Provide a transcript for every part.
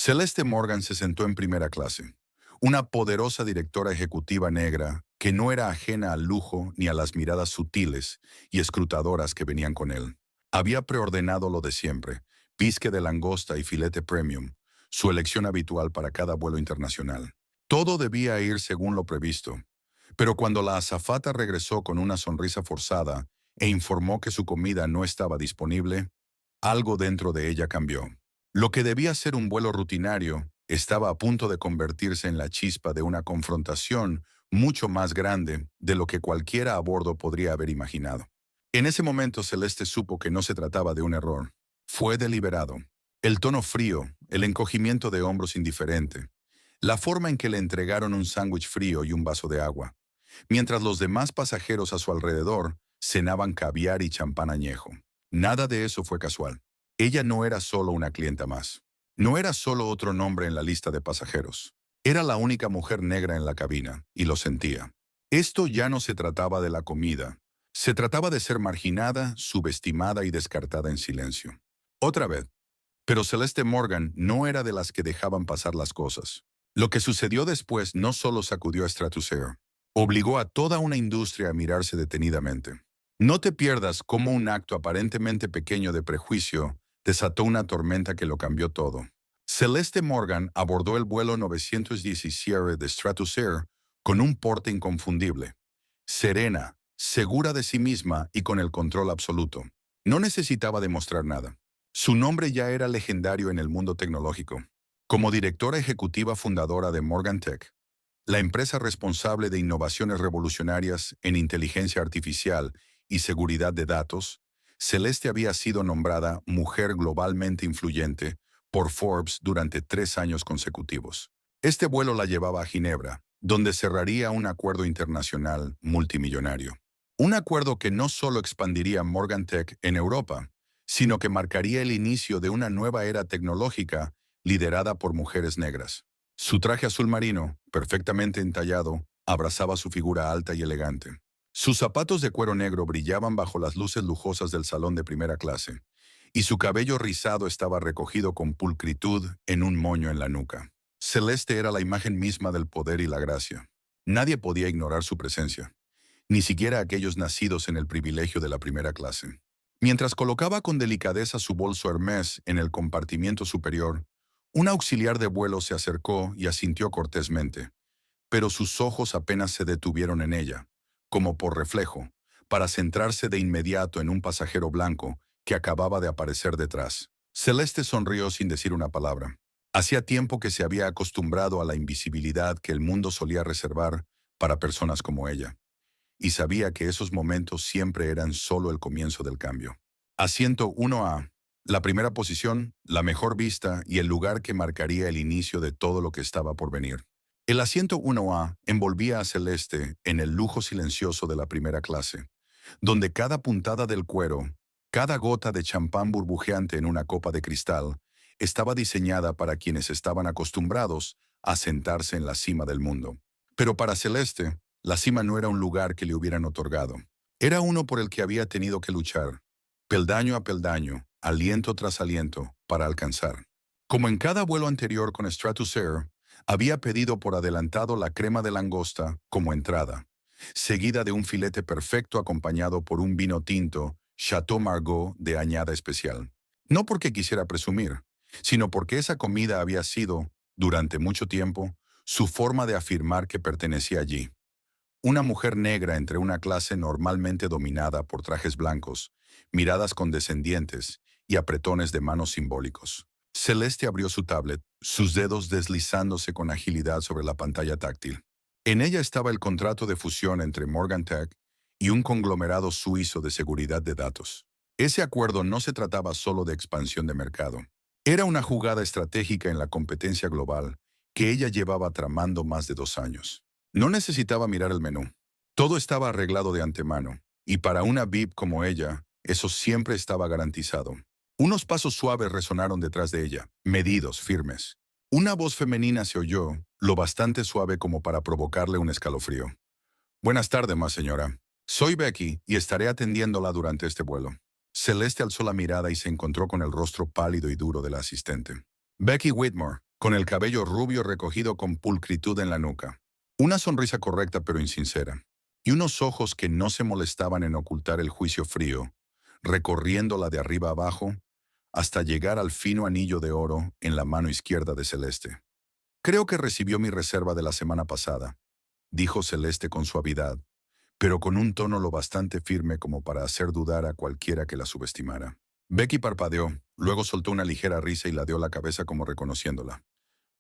Celeste Morgan se sentó en primera clase, una poderosa directora ejecutiva negra que no era ajena al lujo ni a las miradas sutiles y escrutadoras que venían con él. Había preordenado lo de siempre, pisque de langosta y filete premium, su elección habitual para cada vuelo internacional. Todo debía ir según lo previsto, pero cuando la azafata regresó con una sonrisa forzada e informó que su comida no estaba disponible, algo dentro de ella cambió. Lo que debía ser un vuelo rutinario estaba a punto de convertirse en la chispa de una confrontación mucho más grande de lo que cualquiera a bordo podría haber imaginado. En ese momento Celeste supo que no se trataba de un error. Fue deliberado. El tono frío, el encogimiento de hombros indiferente, la forma en que le entregaron un sándwich frío y un vaso de agua, mientras los demás pasajeros a su alrededor cenaban caviar y champán añejo. Nada de eso fue casual. Ella no era solo una clienta más. No era solo otro nombre en la lista de pasajeros. Era la única mujer negra en la cabina, y lo sentía. Esto ya no se trataba de la comida. Se trataba de ser marginada, subestimada y descartada en silencio. Otra vez. Pero Celeste Morgan no era de las que dejaban pasar las cosas. Lo que sucedió después no solo sacudió a Stratosphere, obligó a toda una industria a mirarse detenidamente. No te pierdas cómo un acto aparentemente pequeño de prejuicio desató una tormenta que lo cambió todo. Celeste Morgan abordó el vuelo 917 de Stratosphere con un porte inconfundible, serena, segura de sí misma y con el control absoluto. No necesitaba demostrar nada. Su nombre ya era legendario en el mundo tecnológico. Como directora ejecutiva fundadora de Morgan Tech, la empresa responsable de innovaciones revolucionarias en inteligencia artificial y seguridad de datos, Celeste había sido nombrada Mujer Globalmente Influyente por Forbes durante 3 años consecutivos. Este vuelo la llevaba a Ginebra, donde cerraría un acuerdo internacional multimillonario. Un acuerdo que no solo expandiría Morgan Tech en Europa, sino que marcaría el inicio de una nueva era tecnológica liderada por mujeres negras. Su traje azul marino, perfectamente entallado, abrazaba su figura alta y elegante. Sus zapatos de cuero negro brillaban bajo las luces lujosas del salón de primera clase, y su cabello rizado estaba recogido con pulcritud en un moño en la nuca. Celeste era la imagen misma del poder y la gracia. Nadie podía ignorar su presencia, ni siquiera aquellos nacidos en el privilegio de la primera clase. Mientras colocaba con delicadeza su bolso Hermès en el compartimiento superior, un auxiliar de vuelo se acercó y asintió cortésmente, pero sus ojos apenas se detuvieron en ella, como por reflejo, para centrarse de inmediato en un pasajero blanco que acababa de aparecer detrás. Celeste sonrió sin decir una palabra. Hacía tiempo que se había acostumbrado a la invisibilidad que el mundo solía reservar para personas como ella, y sabía que esos momentos siempre eran solo el comienzo del cambio. Asiento 1A. La primera posición, la mejor vista y el lugar que marcaría el inicio de todo lo que estaba por venir. El asiento 1A envolvía a Celeste en el lujo silencioso de la primera clase, donde cada puntada del cuero, cada gota de champán burbujeante en una copa de cristal, estaba diseñada para quienes estaban acostumbrados a sentarse en la cima del mundo. Pero para Celeste, la cima no era un lugar que le hubieran otorgado. Era uno por el que había tenido que luchar, peldaño a peldaño, aliento tras aliento, para alcanzar. Como en cada vuelo anterior con Stratosphere, había pedido por adelantado la crema de langosta como entrada, seguida de un filete perfecto acompañado por un vino tinto Chateau Margaux de añada especial. No porque quisiera presumir, sino porque esa comida había sido, durante mucho tiempo, su forma de afirmar que pertenecía allí. Una mujer negra entre una clase normalmente dominada por trajes blancos, miradas condescendientes y apretones de manos simbólicos. Celeste abrió su tablet, sus dedos deslizándose con agilidad sobre la pantalla táctil. En ella estaba el contrato de fusión entre Morgan Tech y un conglomerado suizo de seguridad de datos. Ese acuerdo no se trataba solo de expansión de mercado. Era una jugada estratégica en la competencia global que ella llevaba tramando más de 2 años. No necesitaba mirar el menú. Todo estaba arreglado de antemano, y para una VIP como ella, eso siempre estaba garantizado. Unos pasos suaves resonaron detrás de ella, medidos, firmes. Una voz femenina se oyó, lo bastante suave como para provocarle un escalofrío. Buenas tardes, más señora. Soy Becky y estaré atendiéndola durante este vuelo. Celeste alzó la mirada y se encontró con el rostro pálido y duro de la asistente. Becky Whitmore, con el cabello rubio recogido con pulcritud en la nuca. Una sonrisa correcta pero insincera, y unos ojos que no se molestaban en ocultar el juicio frío, recorriéndola de arriba abajo hasta llegar al fino anillo de oro en la mano izquierda de Celeste. Creo que recibió mi reserva de la semana pasada, dijo Celeste con suavidad, pero con un tono lo bastante firme como para hacer dudar a cualquiera que la subestimara. Becky parpadeó, luego soltó una ligera risa y ladeó la cabeza como reconociéndola.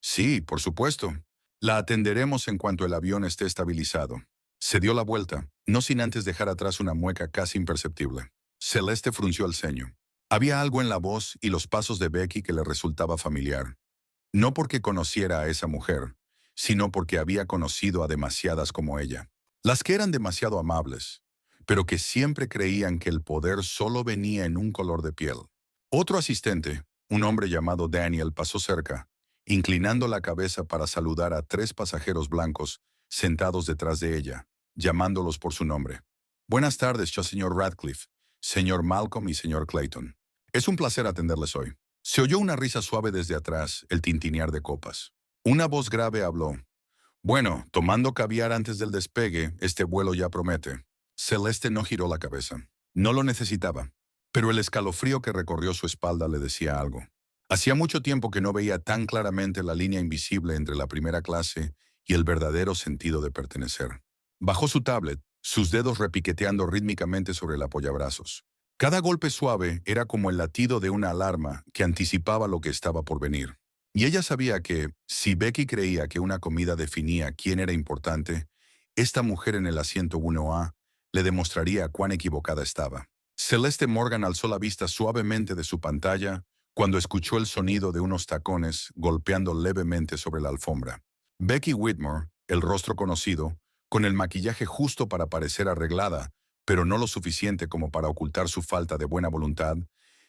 Sí, por supuesto. La atenderemos en cuanto el avión esté estabilizado. Se dio la vuelta, no sin antes dejar atrás una mueca casi imperceptible. Celeste frunció el ceño. Había algo en la voz y los pasos de Becky que le resultaba familiar. No porque conociera a esa mujer, sino porque había conocido a demasiadas como ella. Las que eran demasiado amables, pero que siempre creían que el poder solo venía en un color de piel. Otro asistente, un hombre llamado Daniel, pasó cerca, inclinando la cabeza para saludar a 3 pasajeros blancos sentados detrás de ella, llamándolos por su nombre. Buenas tardes, señor Radcliffe, señor Malcolm y señor Clayton. Es un placer atenderles hoy. Se oyó una risa suave desde atrás, el tintinear de copas. Una voz grave habló. Bueno, tomando caviar antes del despegue, este vuelo ya promete. Celeste no giró la cabeza. No lo necesitaba, pero el escalofrío que recorrió su espalda le decía algo. Hacía mucho tiempo que no veía tan claramente la línea invisible entre la primera clase y el verdadero sentido de pertenecer. Bajó su tablet, sus dedos repiqueteando rítmicamente sobre el apoyabrazos. Cada golpe suave era como el latido de una alarma que anticipaba lo que estaba por venir. Y ella sabía que, si Becky creía que una comida definía quién era importante, esta mujer en el asiento 1A le demostraría cuán equivocada estaba. Celeste Morgan alzó la vista suavemente de su pantalla cuando escuchó el sonido de unos tacones golpeando levemente sobre la alfombra. Becky Whitmore, el rostro conocido, con el maquillaje justo para parecer arreglada, pero no lo suficiente como para ocultar su falta de buena voluntad,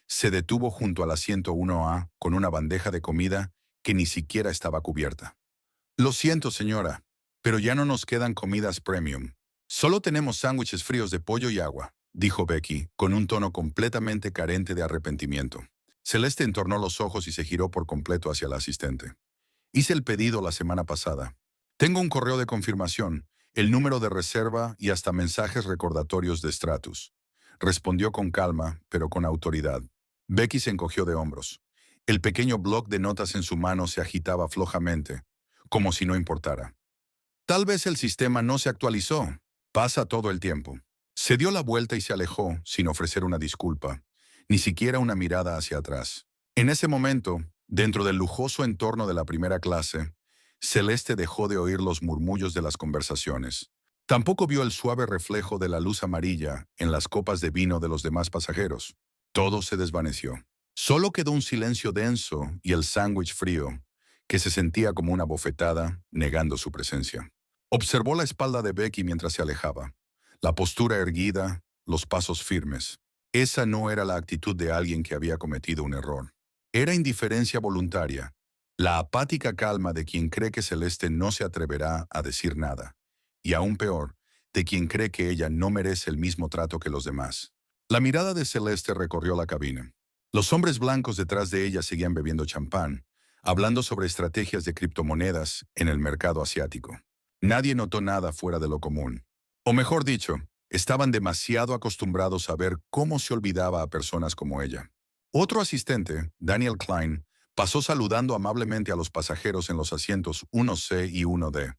se detuvo junto al asiento 1A con una bandeja de comida que ni siquiera estaba cubierta. Lo siento, señora, pero ya no nos quedan comidas premium. Solo tenemos sándwiches fríos de pollo y agua, dijo Becky, con un tono completamente carente de arrepentimiento. Celeste entornó los ojos y se giró por completo hacia el asistente. Hice el pedido la semana pasada. Tengo un correo de confirmación, el número de reserva y hasta mensajes recordatorios de Stratus. Respondió con calma, pero con autoridad. Becky se encogió de hombros. El pequeño bloc de notas en su mano se agitaba flojamente, como si no importara. Tal vez el sistema no se actualizó. Pasa todo el tiempo. Se dio la vuelta y se alejó, sin ofrecer una disculpa, ni siquiera una mirada hacia atrás. En ese momento, dentro del lujoso entorno de la primera clase, Celeste dejó de oír los murmullos de las conversaciones. Tampoco vio el suave reflejo de la luz amarilla en las copas de vino de los demás pasajeros. Todo se desvaneció. Solo quedó un silencio denso y el sándwich frío, que se sentía como una bofetada, negando su presencia. Observó la espalda de Becky mientras se alejaba. La postura erguida, los pasos firmes. Esa no era la actitud de alguien que había cometido un error. Era indiferencia voluntaria, la apática calma de quien cree que Celeste no se atreverá a decir nada, y aún peor, de quien cree que ella no merece el mismo trato que los demás. La mirada de Celeste recorrió la cabina. Los hombres blancos detrás de ella seguían bebiendo champán, hablando sobre estrategias de criptomonedas en el mercado asiático. Nadie notó nada fuera de lo común. O mejor dicho, estaban demasiado acostumbrados a ver cómo se olvidaba a personas como ella. Otro asistente, Daniel Klein, pasó saludando amablemente a los pasajeros en los asientos 1C y 1D.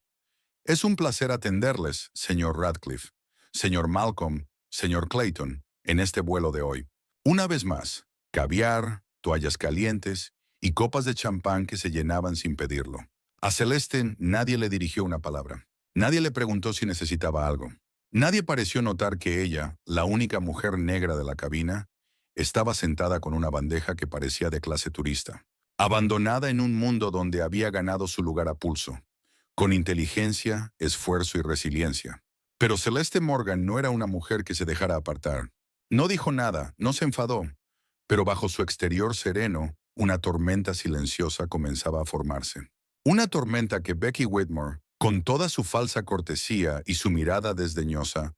Es un placer atenderles, señor Radcliffe, señor Malcolm, señor Clayton, en este vuelo de hoy. Una vez más, caviar, toallas calientes y copas de champán que se llenaban sin pedirlo. A Celeste nadie le dirigió una palabra. Nadie le preguntó si necesitaba algo. Nadie pareció notar que ella, la única mujer negra de la cabina, estaba sentada con una bandeja que parecía de clase turista, abandonada en un mundo donde había ganado su lugar a pulso, con inteligencia, esfuerzo y resiliencia. Pero Celeste Morgan no era una mujer que se dejara apartar. No dijo nada, no se enfadó, pero bajo su exterior sereno, una tormenta silenciosa comenzaba a formarse. Una tormenta que Becky Whitmore, con toda su falsa cortesía y su mirada desdeñosa,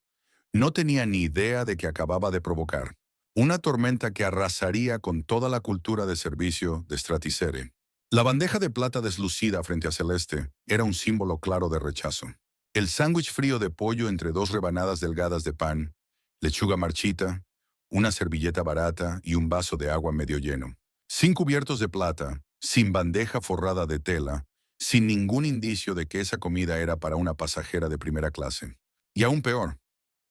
no tenía ni idea de que acababa de provocar. Una tormenta que arrasaría con toda la cultura de servicio de Stratisere. La bandeja de plata deslucida frente a Celeste era un símbolo claro de rechazo. El sándwich frío de pollo entre dos rebanadas delgadas de pan, lechuga marchita, una servilleta barata y un vaso de agua medio lleno. Sin cubiertos de plata, sin bandeja forrada de tela, sin ningún indicio de que esa comida era para una pasajera de primera clase. Y aún peor,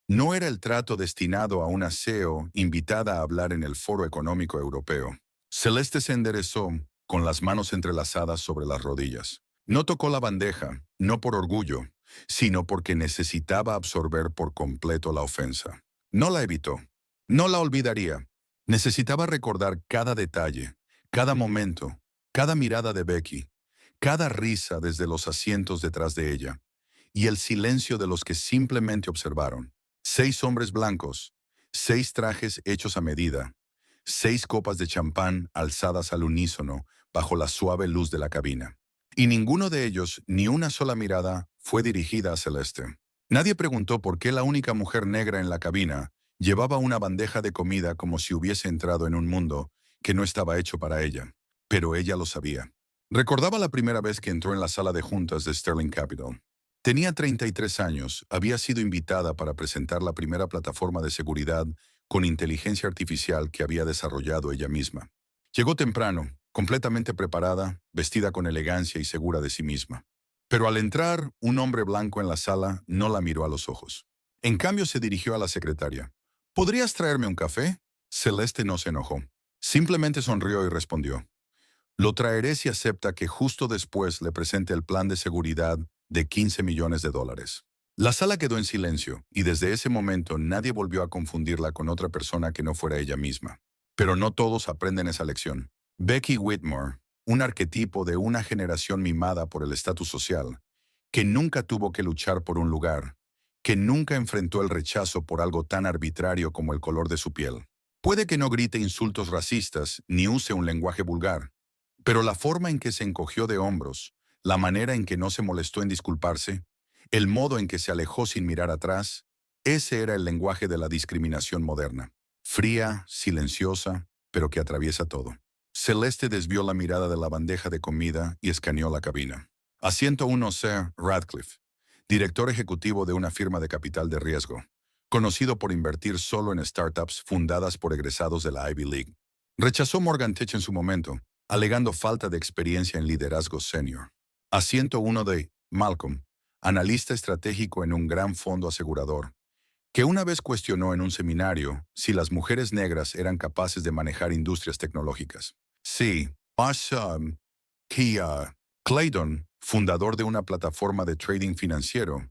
no era el trato destinado a una CEO invitada a hablar en el Foro Económico Europeo. Celeste se enderezó, con las manos entrelazadas sobre las rodillas. No tocó la bandeja, no por orgullo, sino porque necesitaba absorber por completo la ofensa. No la evitó, no la olvidaría. Necesitaba recordar cada detalle, cada momento, cada mirada de Becky, cada risa desde los asientos detrás de ella, y el silencio de los que simplemente observaron. 6 hombres blancos, 6 trajes hechos a medida, 6 copas de champán alzadas al unísono bajo la suave luz de la cabina. Y ninguno de ellos, ni una sola mirada, fue dirigida a Celeste. Nadie preguntó por qué la única mujer negra en la cabina llevaba una bandeja de comida como si hubiese entrado en un mundo que no estaba hecho para ella. Pero ella lo sabía. Recordaba la primera vez que entró en la sala de juntas de Sterling Capital. Tenía 33 años, había sido invitada para presentar la primera plataforma de seguridad con inteligencia artificial que había desarrollado ella misma. Llegó temprano, completamente preparada, vestida con elegancia y segura de sí misma. Pero al entrar, un hombre blanco en la sala no la miró a los ojos. En cambio, se dirigió a la secretaria. ¿Podrías traerme un café? Celeste no se enojó. Simplemente sonrió y respondió. Lo traeré si acepta que justo después le presente el plan de seguridad de 15 millones de dólares. La sala quedó en silencio, y desde ese momento nadie volvió a confundirla con otra persona que no fuera ella misma. Pero no todos aprenden esa lección. Becky Whitmore, un arquetipo de una generación mimada por el estatus social, que nunca tuvo que luchar por un lugar, que nunca enfrentó el rechazo por algo tan arbitrario como el color de su piel. Puede que no grite insultos racistas ni use un lenguaje vulgar, pero la forma en que se encogió de hombros, la manera en que no se molestó en disculparse, el modo en que se alejó sin mirar atrás, ese era el lenguaje de la discriminación moderna. Fría, silenciosa, pero que atraviesa todo. Celeste desvió la mirada de la bandeja de comida y escaneó la cabina. Asiento 1C, Radcliffe, director ejecutivo de una firma de capital de riesgo, conocido por invertir solo en startups fundadas por egresados de la Ivy League. Rechazó Morgan Tech en su momento, alegando falta de experiencia en liderazgo senior. Asiento 1D, Malcolm, analista estratégico en un gran fondo asegurador, que una vez cuestionó en un seminario si las mujeres negras eran capaces de manejar industrias tecnológicas. Sí, Kia Clayton, fundador de una plataforma de trading financiero,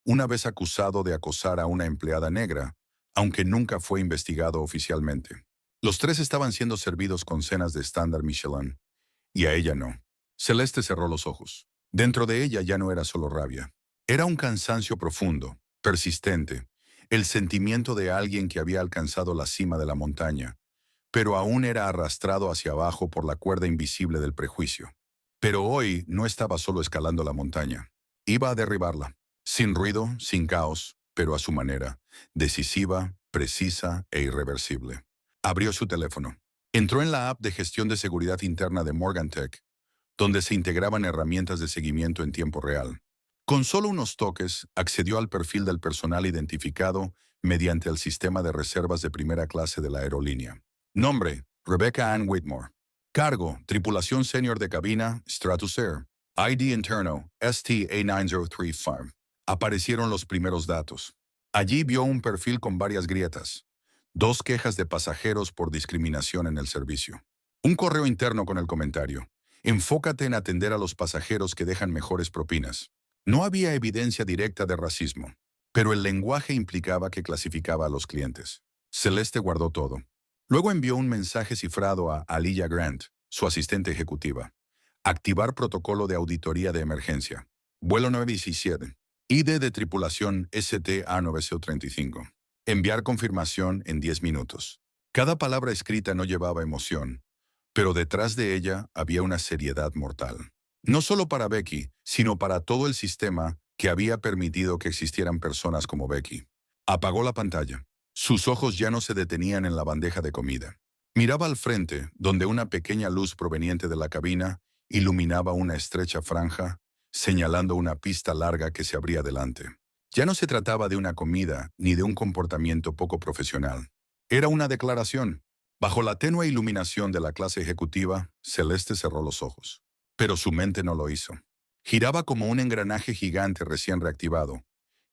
una vez acusado de acosar a una empleada negra, aunque nunca fue investigado oficialmente. Los 3 estaban siendo servidos con cenas de estándar Michelin, y a ella no. Celeste cerró los ojos. Dentro de ella ya no era solo rabia. Era un cansancio profundo, persistente, el sentimiento de alguien que había alcanzado la cima de la montaña, pero aún era arrastrado hacia abajo por la cuerda invisible del prejuicio. Pero hoy no estaba solo escalando la montaña. Iba a derribarla, sin ruido, sin caos, pero a su manera, decisiva, precisa e irreversible. Abrió su teléfono. Entró en la app de gestión de seguridad interna de Morgan Tech, donde se integraban herramientas de seguimiento en tiempo real. Con solo unos toques, accedió al perfil del personal identificado mediante el sistema de reservas de primera clase de la aerolínea. Nombre, Rebecca Ann Whitmore. Cargo, tripulación senior de cabina, Stratus Air. ID interno, STA9035. Aparecieron los primeros datos. Allí vio un perfil con varias grietas. 2 quejas de pasajeros por discriminación en el servicio. Un correo interno con el comentario. Enfócate en atender a los pasajeros que dejan mejores propinas. No había evidencia directa de racismo, pero el lenguaje implicaba que clasificaba a los clientes. Celeste guardó todo. Luego envió un mensaje cifrado a Aliyah Grant, su asistente ejecutiva. Activar protocolo de auditoría de emergencia. Vuelo 917. ID de tripulación STA9035. Enviar confirmación en 10 minutos. Cada palabra escrita no llevaba emoción, pero detrás de ella había una seriedad mortal. No solo para Becky, sino para todo el sistema que había permitido que existieran personas como Becky. Apagó la pantalla. Sus ojos ya no se detenían en la bandeja de comida. Miraba al frente, donde una pequeña luz proveniente de la cabina iluminaba una estrecha franja, señalando una pista larga que se abría delante. Ya no se trataba de una comida ni de un comportamiento poco profesional. Era una declaración. Bajo la tenue iluminación de la clase ejecutiva, Celeste cerró los ojos. Pero su mente no lo hizo. Giraba como un engranaje gigante recién reactivado.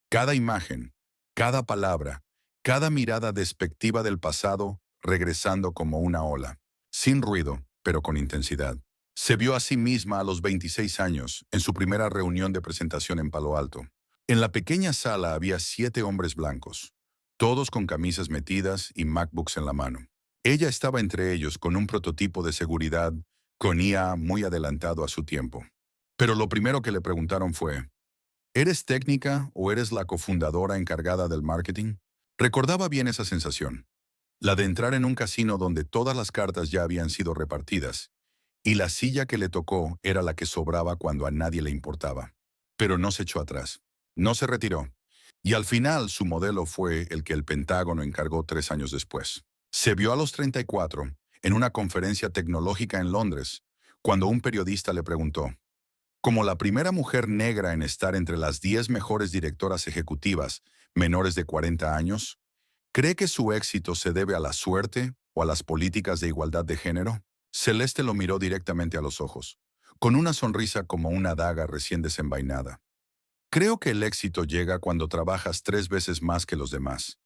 Cada imagen, cada palabra, cada mirada despectiva del pasado regresando como una ola. Sin ruido, pero con intensidad. Se vio a sí misma a los 26 años, en su primera reunión de presentación en Palo Alto. En la pequeña sala había 7 hombres blancos, todos con camisas metidas y MacBooks en la mano. Ella estaba entre ellos con un prototipo de seguridad con IA muy adelantado a su tiempo. Pero lo primero que le preguntaron fue, ¿eres técnica o eres la cofundadora encargada del marketing? Recordaba bien esa sensación, la de entrar en un casino donde todas las cartas ya habían sido repartidas, y la silla que le tocó era la que sobraba cuando a nadie le importaba. Pero no se echó atrás, no se retiró, y al final su modelo fue el que el Pentágono encargó 3 años después. Se vio a los 34 en una conferencia tecnológica en Londres, cuando un periodista le preguntó, como la primera mujer negra en estar entre las 10 mejores directoras ejecutivas menores de 40 años, ¿cree que su éxito se debe a la suerte o a las políticas de igualdad de género? Celeste lo miró directamente a los ojos, con una sonrisa como una daga recién desenvainada. Creo que el éxito llega cuando trabajas 3 veces más que los demás.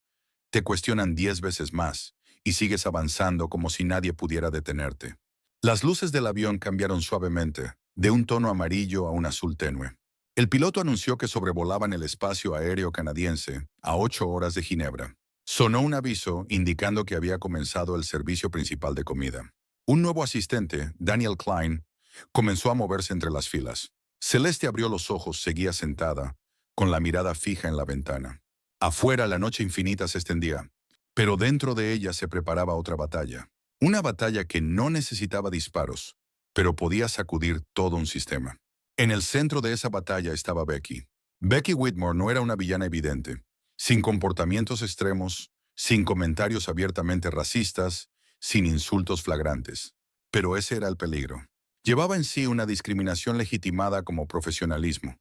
Te cuestionan 10 veces más y sigues avanzando como si nadie pudiera detenerte. Las luces del avión cambiaron suavemente, de un tono amarillo a un azul tenue. El piloto anunció que sobrevolaban el espacio aéreo canadiense a 8 horas de Ginebra. Sonó un aviso indicando que había comenzado el servicio principal de comida. Un nuevo asistente, Daniel Klein, comenzó a moverse entre las filas. Celeste abrió los ojos, seguía sentada, con la mirada fija en la ventana. Afuera la noche infinita se extendía, pero dentro de ella se preparaba otra batalla. Una batalla que no necesitaba disparos, pero podía sacudir todo un sistema. En el centro de esa batalla estaba Becky. Becky Whitmore no era una villana evidente, sin comportamientos extremos, sin comentarios abiertamente racistas, sin insultos flagrantes. Pero ese era el peligro. Llevaba en sí una discriminación legitimada como profesionalismo,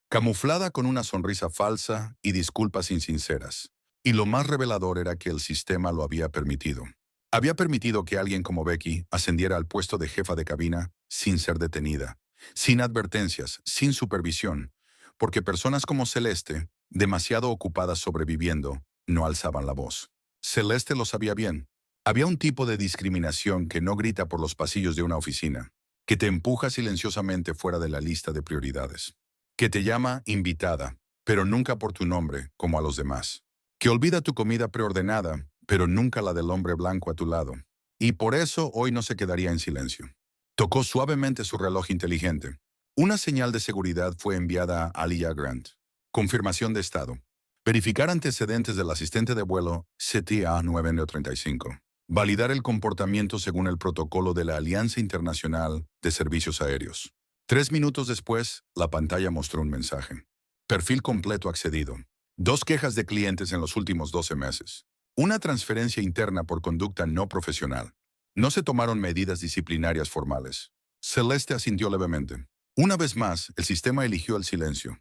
camuflada con una sonrisa falsa y disculpas insinceras. Y lo más revelador era que el sistema lo había permitido. Había permitido que alguien como Becky ascendiera al puesto de jefa de cabina sin ser detenida, sin advertencias, sin supervisión, porque personas como Celeste, demasiado ocupadas sobreviviendo, no alzaban la voz. Celeste lo sabía bien. Había un tipo de discriminación que no grita por los pasillos de una oficina, que te empuja silenciosamente fuera de la lista de prioridades, que te llama invitada, pero nunca por tu nombre, como a los demás, que olvida tu comida preordenada, pero nunca la del hombre blanco a tu lado. Y por eso hoy no se quedaría en silencio. Tocó suavemente su reloj inteligente. Una señal de seguridad fue enviada a Alia Grant. Confirmación de estado. Verificar antecedentes del asistente de vuelo CTA-935. Validar el comportamiento según el protocolo de la Alianza Internacional de Servicios Aéreos. 3 minutos después, la pantalla mostró un mensaje. Perfil completo accedido. 2 quejas de clientes en los últimos 12 meses. Una transferencia interna por conducta no profesional. No se tomaron medidas disciplinarias formales. Celeste asintió levemente. Una vez más, el sistema eligió el silencio.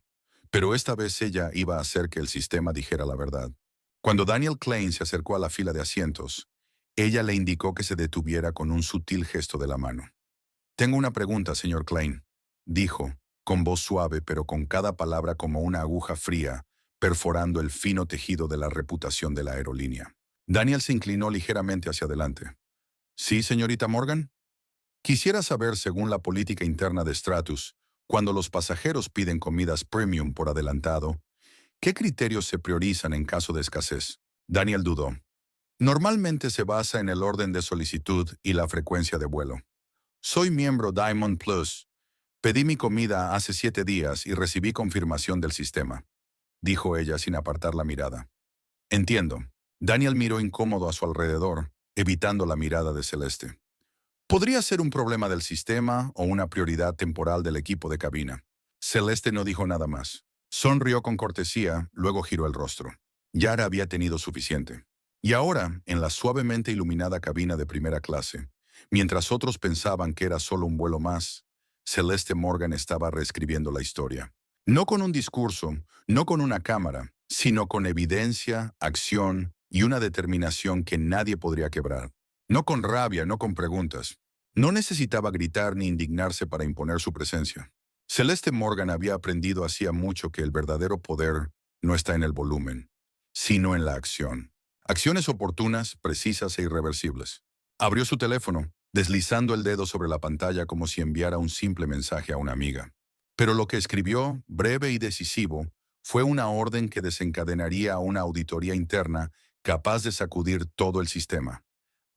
Pero esta vez ella iba a hacer que el sistema dijera la verdad. Cuando Daniel Klein se acercó a la fila de asientos, ella le indicó que se detuviera con un sutil gesto de la mano. Tengo una pregunta, señor Klein, dijo, con voz suave pero con cada palabra como una aguja fría, perforando el fino tejido de la reputación de la aerolínea. Daniel se inclinó ligeramente hacia adelante. ¿Sí, señorita Morgan? Quisiera saber, según la política interna de Stratus, cuando los pasajeros piden comidas premium por adelantado, ¿qué criterios se priorizan en caso de escasez? Daniel dudó. Normalmente se basa en el orden de solicitud y la frecuencia de vuelo. Soy miembro Diamond Plus. Pedí mi comida hace 7 días y recibí confirmación del sistema, dijo ella sin apartar la mirada. Entiendo. Daniel miró incómodo a su alrededor, evitando la mirada de Celeste. Podría ser un problema del sistema o una prioridad temporal del equipo de cabina. Celeste no dijo nada más. Sonrió con cortesía, luego giró el rostro. Yara había tenido suficiente. Y ahora, en la suavemente iluminada cabina de primera clase, mientras otros pensaban que era solo un vuelo más, Celeste Morgan estaba reescribiendo la historia. No con un discurso, no con una cámara, sino con evidencia, acción y una determinación que nadie podría quebrar. No con rabia, no con preguntas. No necesitaba gritar ni indignarse para imponer su presencia. Celeste Morgan había aprendido hacía mucho que el verdadero poder no está en el volumen, sino en la acción. Acciones oportunas, precisas e irreversibles. Abrió su teléfono, deslizando el dedo sobre la pantalla como si enviara un simple mensaje a una amiga. Pero lo que escribió, breve y decisivo, fue una orden que desencadenaría una auditoría interna capaz de sacudir todo el sistema.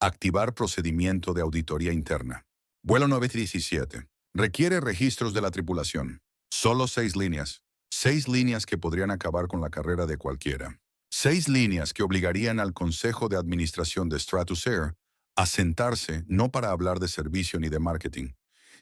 Activar procedimiento de auditoría interna. Vuelo 917. Requiere registros de la tripulación. Solo 6 líneas. 6 líneas que podrían acabar con la carrera de cualquiera. 6 líneas que obligarían al Consejo de Administración de Stratus Air a sentarse no para hablar de servicio ni de marketing,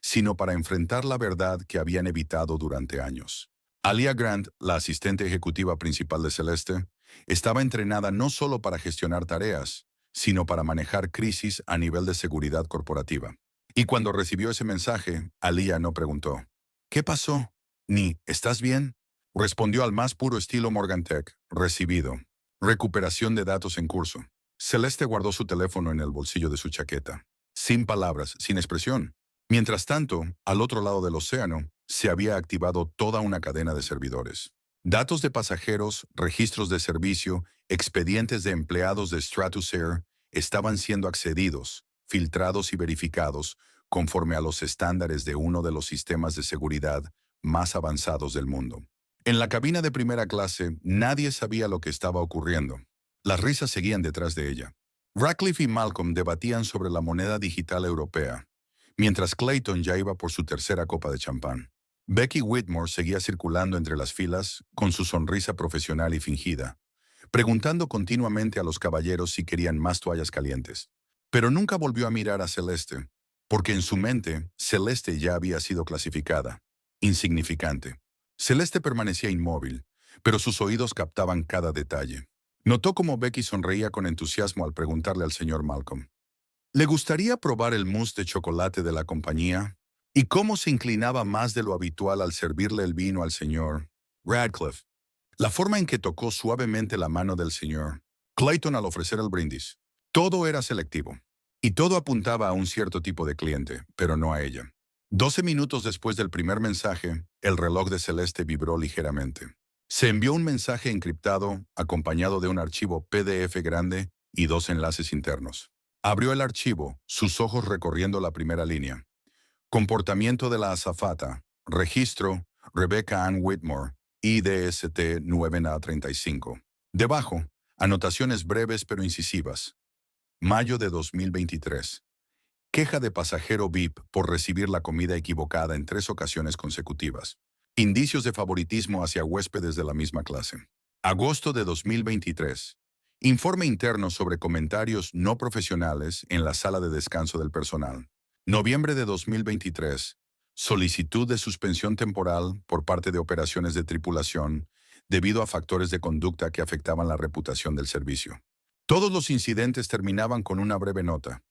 sino para enfrentar la verdad que habían evitado durante años. Alia Grant, la asistente ejecutiva principal de Celeste, estaba entrenada no solo para gestionar tareas, sino para manejar crisis a nivel de seguridad corporativa. Y cuando recibió ese mensaje, Alia no preguntó, ¿qué pasó? Ni, ¿estás bien? Respondió al más puro estilo Morgantech, recibido. Recuperación de datos en curso. Celeste guardó su teléfono en el bolsillo de su chaqueta. Sin palabras, sin expresión. Mientras tanto, al otro lado del océano, se había activado toda una cadena de servidores. Datos de pasajeros, registros de servicio, expedientes de empleados de Stratus Air estaban siendo accedidos, filtrados y verificados conforme a los estándares de uno de los sistemas de seguridad más avanzados del mundo. En la cabina de primera clase, nadie sabía lo que estaba ocurriendo. Las risas seguían detrás de ella. Ratcliffe y Malcolm debatían sobre la moneda digital europea, mientras Clayton ya iba por su tercera copa de champán. Becky Whitmore seguía circulando entre las filas con su sonrisa profesional y fingida, preguntando continuamente a los caballeros si querían más toallas calientes. Pero nunca volvió a mirar a Celeste, porque en su mente, Celeste ya había sido clasificada. Insignificante. Celeste permanecía inmóvil, pero sus oídos captaban cada detalle. Notó cómo Becky sonreía con entusiasmo al preguntarle al señor Malcolm, ¿le gustaría probar el mousse de chocolate de la compañía? Y cómo se inclinaba más de lo habitual al servirle el vino al señor Radcliffe. La forma en que tocó suavemente la mano del señor Clayton al ofrecer el brindis. Todo era selectivo. Y todo apuntaba a un cierto tipo de cliente, pero no a ella. 12 minutos después del primer mensaje, el reloj de Celeste vibró ligeramente. Se envió un mensaje encriptado, acompañado de un archivo PDF grande y 2 enlaces internos. Abrió el archivo, sus ojos recorriendo la primera línea. Comportamiento de la azafata. Registro, Rebecca Ann Whitmore, IDST 9A35. Debajo, anotaciones breves pero incisivas. Mayo de 2023. Queja de pasajero VIP por recibir la comida equivocada en 3 ocasiones consecutivas. Indicios de favoritismo hacia huéspedes de la misma clase. Agosto de 2023. Informe interno sobre comentarios no profesionales en la sala de descanso del personal. Noviembre de 2023. Solicitud de suspensión temporal por parte de operaciones de tripulación debido a factores de conducta que afectaban la reputación del servicio. Todos los incidentes terminaban con una breve nota.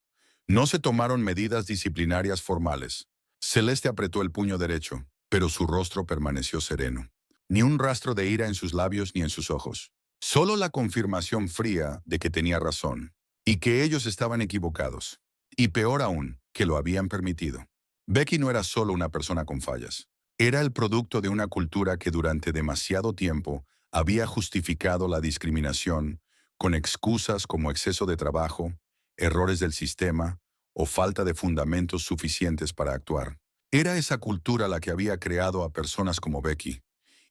No se tomaron medidas disciplinarias formales. Celeste apretó el puño derecho, pero su rostro permaneció sereno. Ni un rastro de ira en sus labios ni en sus ojos. Solo la confirmación fría de que tenía razón, y que ellos estaban equivocados. Y peor aún, que lo habían permitido. Becky no era solo una persona con fallas. Era el producto de una cultura que durante demasiado tiempo había justificado la discriminación con excusas como exceso de trabajo, errores del sistema o falta de fundamentos suficientes para actuar. Era esa cultura la que había creado a personas como Becky,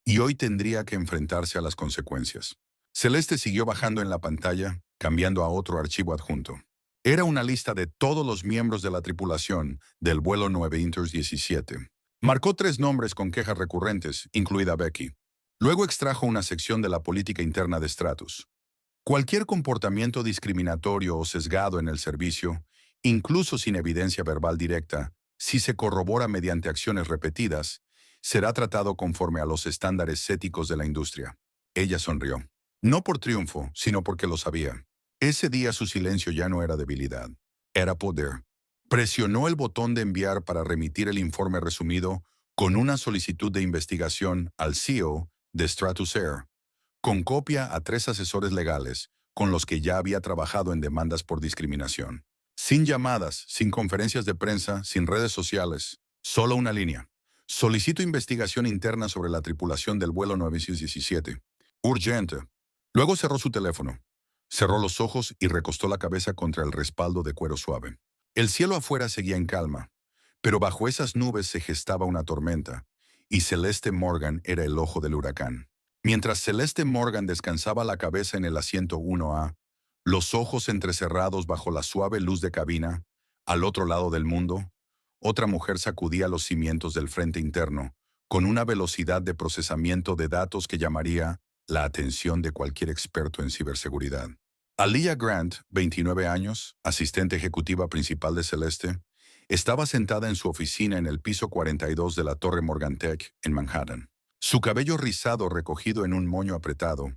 y hoy tendría que enfrentarse a las consecuencias. Celeste siguió bajando en la pantalla, cambiando a otro archivo adjunto. Era una lista de todos los miembros de la tripulación del vuelo 917. Marcó 3 nombres con quejas recurrentes, incluida Becky. Luego extrajo una sección de la política interna de Stratus. Cualquier comportamiento discriminatorio o sesgado en el servicio, incluso sin evidencia verbal directa, si se corrobora mediante acciones repetidas, será tratado conforme a los estándares éticos de la industria. Ella sonrió. No por triunfo, sino porque lo sabía. Ese día su silencio ya no era debilidad, era poder. Presionó el botón de enviar para remitir el informe resumido con una solicitud de investigación al CEO de Stratus Air, con copia a 3 asesores legales con los que ya había trabajado en demandas por discriminación. Sin llamadas, sin conferencias de prensa, sin redes sociales, solo una línea. Solicito investigación interna sobre la tripulación del vuelo 917. Urgente. Luego cerró su teléfono, cerró los ojos y recostó la cabeza contra el respaldo de cuero suave. El cielo afuera seguía en calma, pero bajo esas nubes se gestaba una tormenta, y Celeste Morgan era el ojo del huracán. Mientras Celeste Morgan descansaba la cabeza en el asiento 1A, los ojos entrecerrados bajo la suave luz de cabina, al otro lado del mundo, otra mujer sacudía los cimientos del frente interno, con una velocidad de procesamiento de datos que llamaría la atención de cualquier experto en ciberseguridad. Aliyah Grant, 29 años, asistente ejecutiva principal de Celeste, estaba sentada en su oficina en el piso 42 de la Torre Morgantec en Manhattan. Su cabello rizado recogido en un moño apretado,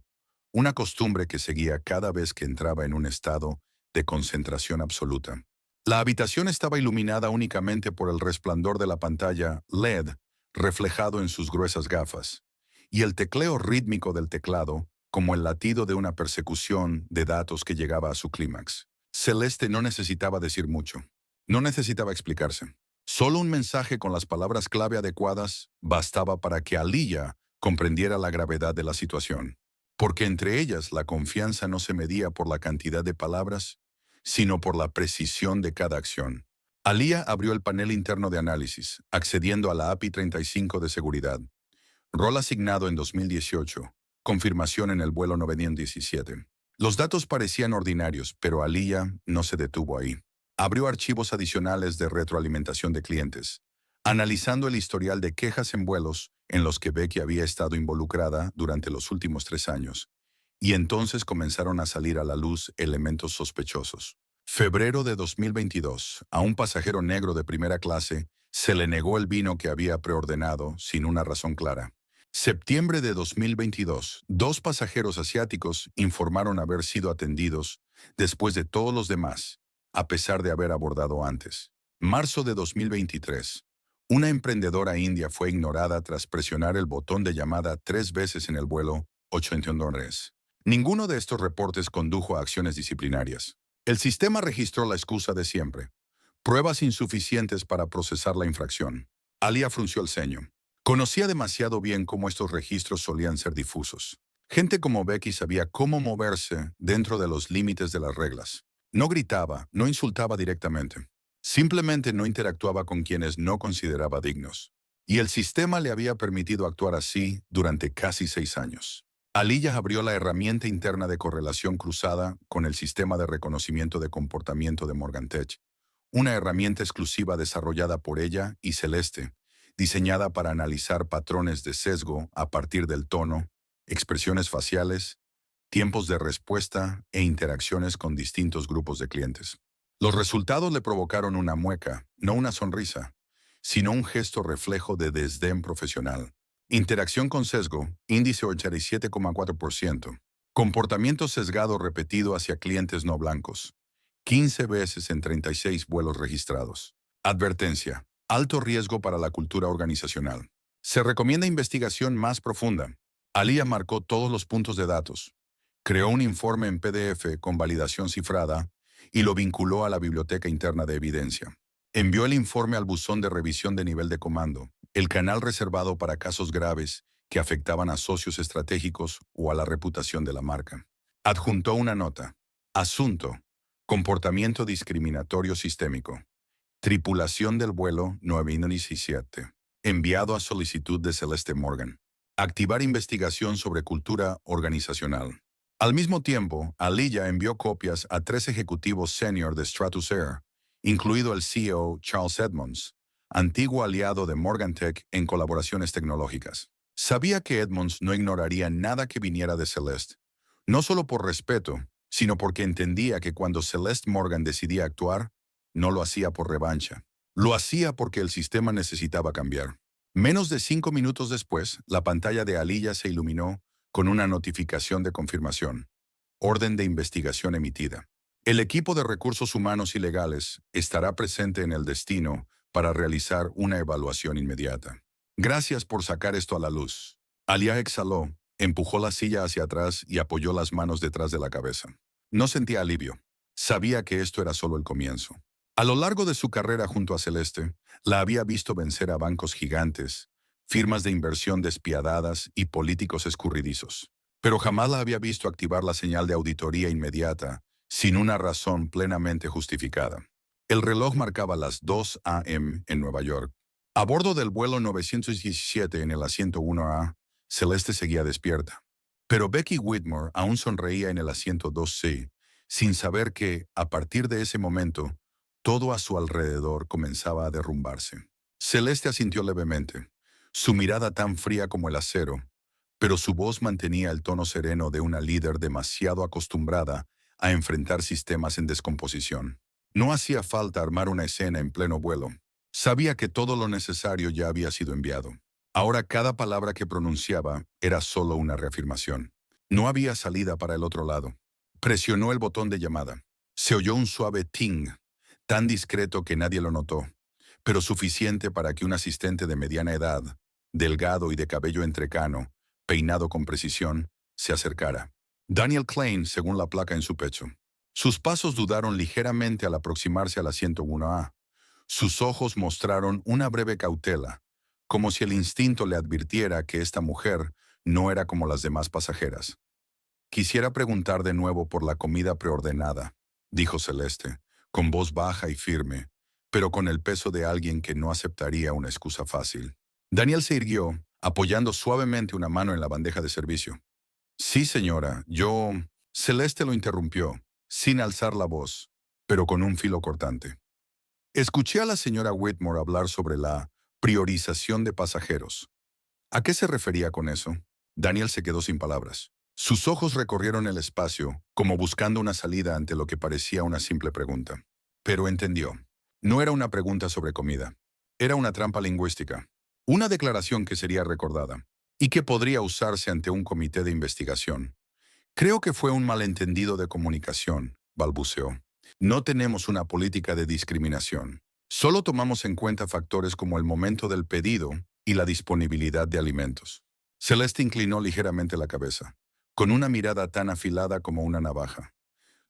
una costumbre que seguía cada vez que entraba en un estado de concentración absoluta. La habitación estaba iluminada únicamente por el resplandor de la pantalla LED reflejado en sus gruesas gafas, y el tecleo rítmico del teclado como el latido de una persecución de datos que llegaba a su clímax. Celeste no necesitaba decir mucho. No necesitaba explicarse. Solo un mensaje con las palabras clave adecuadas bastaba para que Aliyah comprendiera la gravedad de la situación. Porque entre ellas la confianza no se medía por la cantidad de palabras, sino por la precisión de cada acción. Aliyah abrió el panel interno de análisis, accediendo a la API 35 de seguridad. Rol asignado en 2018. Confirmación en el vuelo 917. Los datos parecían ordinarios, pero Aliyah no se detuvo ahí. Abrió archivos adicionales de retroalimentación de clientes, analizando el historial de quejas en vuelos en los que Becky había estado involucrada durante los últimos 3 años, y entonces comenzaron a salir a la luz elementos sospechosos. Febrero de 2022, a un pasajero negro de primera clase se le negó el vino que había preordenado sin una razón clara. Septiembre de 2022, 2 pasajeros asiáticos informaron haber sido atendidos después de todos los demás, a pesar de haber abordado antes. Marzo de 2023. Una emprendedora india fue ignorada tras presionar el botón de llamada 3 veces en el vuelo 81. Ninguno de estos reportes condujo a acciones disciplinarias. El sistema registró la excusa de siempre. Pruebas insuficientes para procesar la infracción. Aliyah frunció el ceño. Conocía demasiado bien cómo estos registros solían ser difusos. Gente como Becky sabía cómo moverse dentro de los límites de las reglas. No gritaba, no insultaba directamente. Simplemente no interactuaba con quienes no consideraba dignos. Y el sistema le había permitido actuar así durante casi 6 años. Aliyah abrió la herramienta interna de correlación cruzada con el sistema de reconocimiento de comportamiento de Morgantec, una herramienta exclusiva desarrollada por ella y Celeste, diseñada para analizar patrones de sesgo a partir del tono, expresiones faciales, tiempos de respuesta e interacciones con distintos grupos de clientes. Los resultados le provocaron una mueca, no una sonrisa, sino un gesto reflejo de desdén profesional. Interacción con sesgo, índice 87,4%. Comportamiento sesgado repetido hacia clientes no blancos, 15 veces en 36 vuelos registrados. Advertencia. Alto riesgo para la cultura organizacional. Se recomienda investigación más profunda. Aliyah marcó todos los puntos de datos. Creó un informe en PDF con validación cifrada y lo vinculó a la biblioteca interna de evidencia. Envió el informe al buzón de revisión de nivel de comando, el canal reservado para casos graves que afectaban a socios estratégicos o a la reputación de la marca. Adjuntó una nota. Asunto. Comportamiento discriminatorio sistémico. Tripulación del vuelo 917. Enviado a solicitud de Celeste Morgan. Activar investigación sobre cultura organizacional. Al mismo tiempo, Aliyah envió copias a 3 ejecutivos senior de Stratus Air, incluido el CEO Charles Edmonds, antiguo aliado de Morgantec en colaboraciones tecnológicas. Sabía que Edmonds no ignoraría nada que viniera de Celeste, no solo por respeto, sino porque entendía que cuando Celeste Morgan decidía actuar, no lo hacía por revancha. Lo hacía porque el sistema necesitaba cambiar. Menos de 5 minutos después, la pantalla de Aliyah se iluminó con una notificación de confirmación. Orden de investigación emitida. El equipo de recursos humanos y legales estará presente en el destino para realizar una evaluación inmediata. Gracias por sacar esto a la luz. Alia exhaló, empujó la silla hacia atrás y apoyó las manos detrás de la cabeza. No sentía alivio. Sabía que esto era solo el comienzo. A lo largo de su carrera junto a Celeste, la había visto vencer a bancos gigantes, firmas de inversión despiadadas y políticos escurridizos. Pero jamás la había visto activar la señal de auditoría inmediata, sin una razón plenamente justificada. El reloj marcaba las 2 a.m. en Nueva York. A bordo del vuelo 917 en el asiento 1A, Celeste seguía despierta. Pero Becky Whitmore aún sonreía en el asiento 2C, sin saber que, a partir de ese momento, todo a su alrededor comenzaba a derrumbarse. Celeste asintió levemente, su mirada tan fría como el acero, pero su voz mantenía el tono sereno de una líder demasiado acostumbrada a enfrentar sistemas en descomposición. No hacía falta armar una escena en pleno vuelo. Sabía que todo lo necesario ya había sido enviado. Ahora cada palabra que pronunciaba era solo una reafirmación. No había salida para el otro lado. Presionó el botón de llamada. Se oyó un suave ting, tan discreto que nadie lo notó, pero suficiente para que un asistente de mediana edad, delgado y de cabello entrecano, peinado con precisión, se acercara. Daniel Klein, según la placa en su pecho. Sus pasos dudaron ligeramente al aproximarse al asiento 1A. Sus ojos mostraron una breve cautela, como si el instinto le advirtiera que esta mujer no era como las demás pasajeras. Quisiera preguntar de nuevo por la comida preordenada, dijo Celeste, con voz baja y firme, pero con el peso de alguien que no aceptaría una excusa fácil. Daniel se irguió, apoyando suavemente una mano en la bandeja de servicio. Sí, señora, yo... Celeste lo interrumpió, sin alzar la voz, pero con un filo cortante. Escuché a la señora Whitmore hablar sobre la priorización de pasajeros. ¿A qué se refería con eso? Daniel se quedó sin palabras. Sus ojos recorrieron el espacio, como buscando una salida ante lo que parecía una simple pregunta. Pero entendió. No era una pregunta sobre comida. Era una trampa lingüística. Una declaración que sería recordada y que podría usarse ante un comité de investigación. Creo que fue un malentendido de comunicación, balbuceó. No tenemos una política de discriminación. Solo tomamos en cuenta factores como el momento del pedido y la disponibilidad de alimentos. Celeste inclinó ligeramente la cabeza, con una mirada tan afilada como una navaja.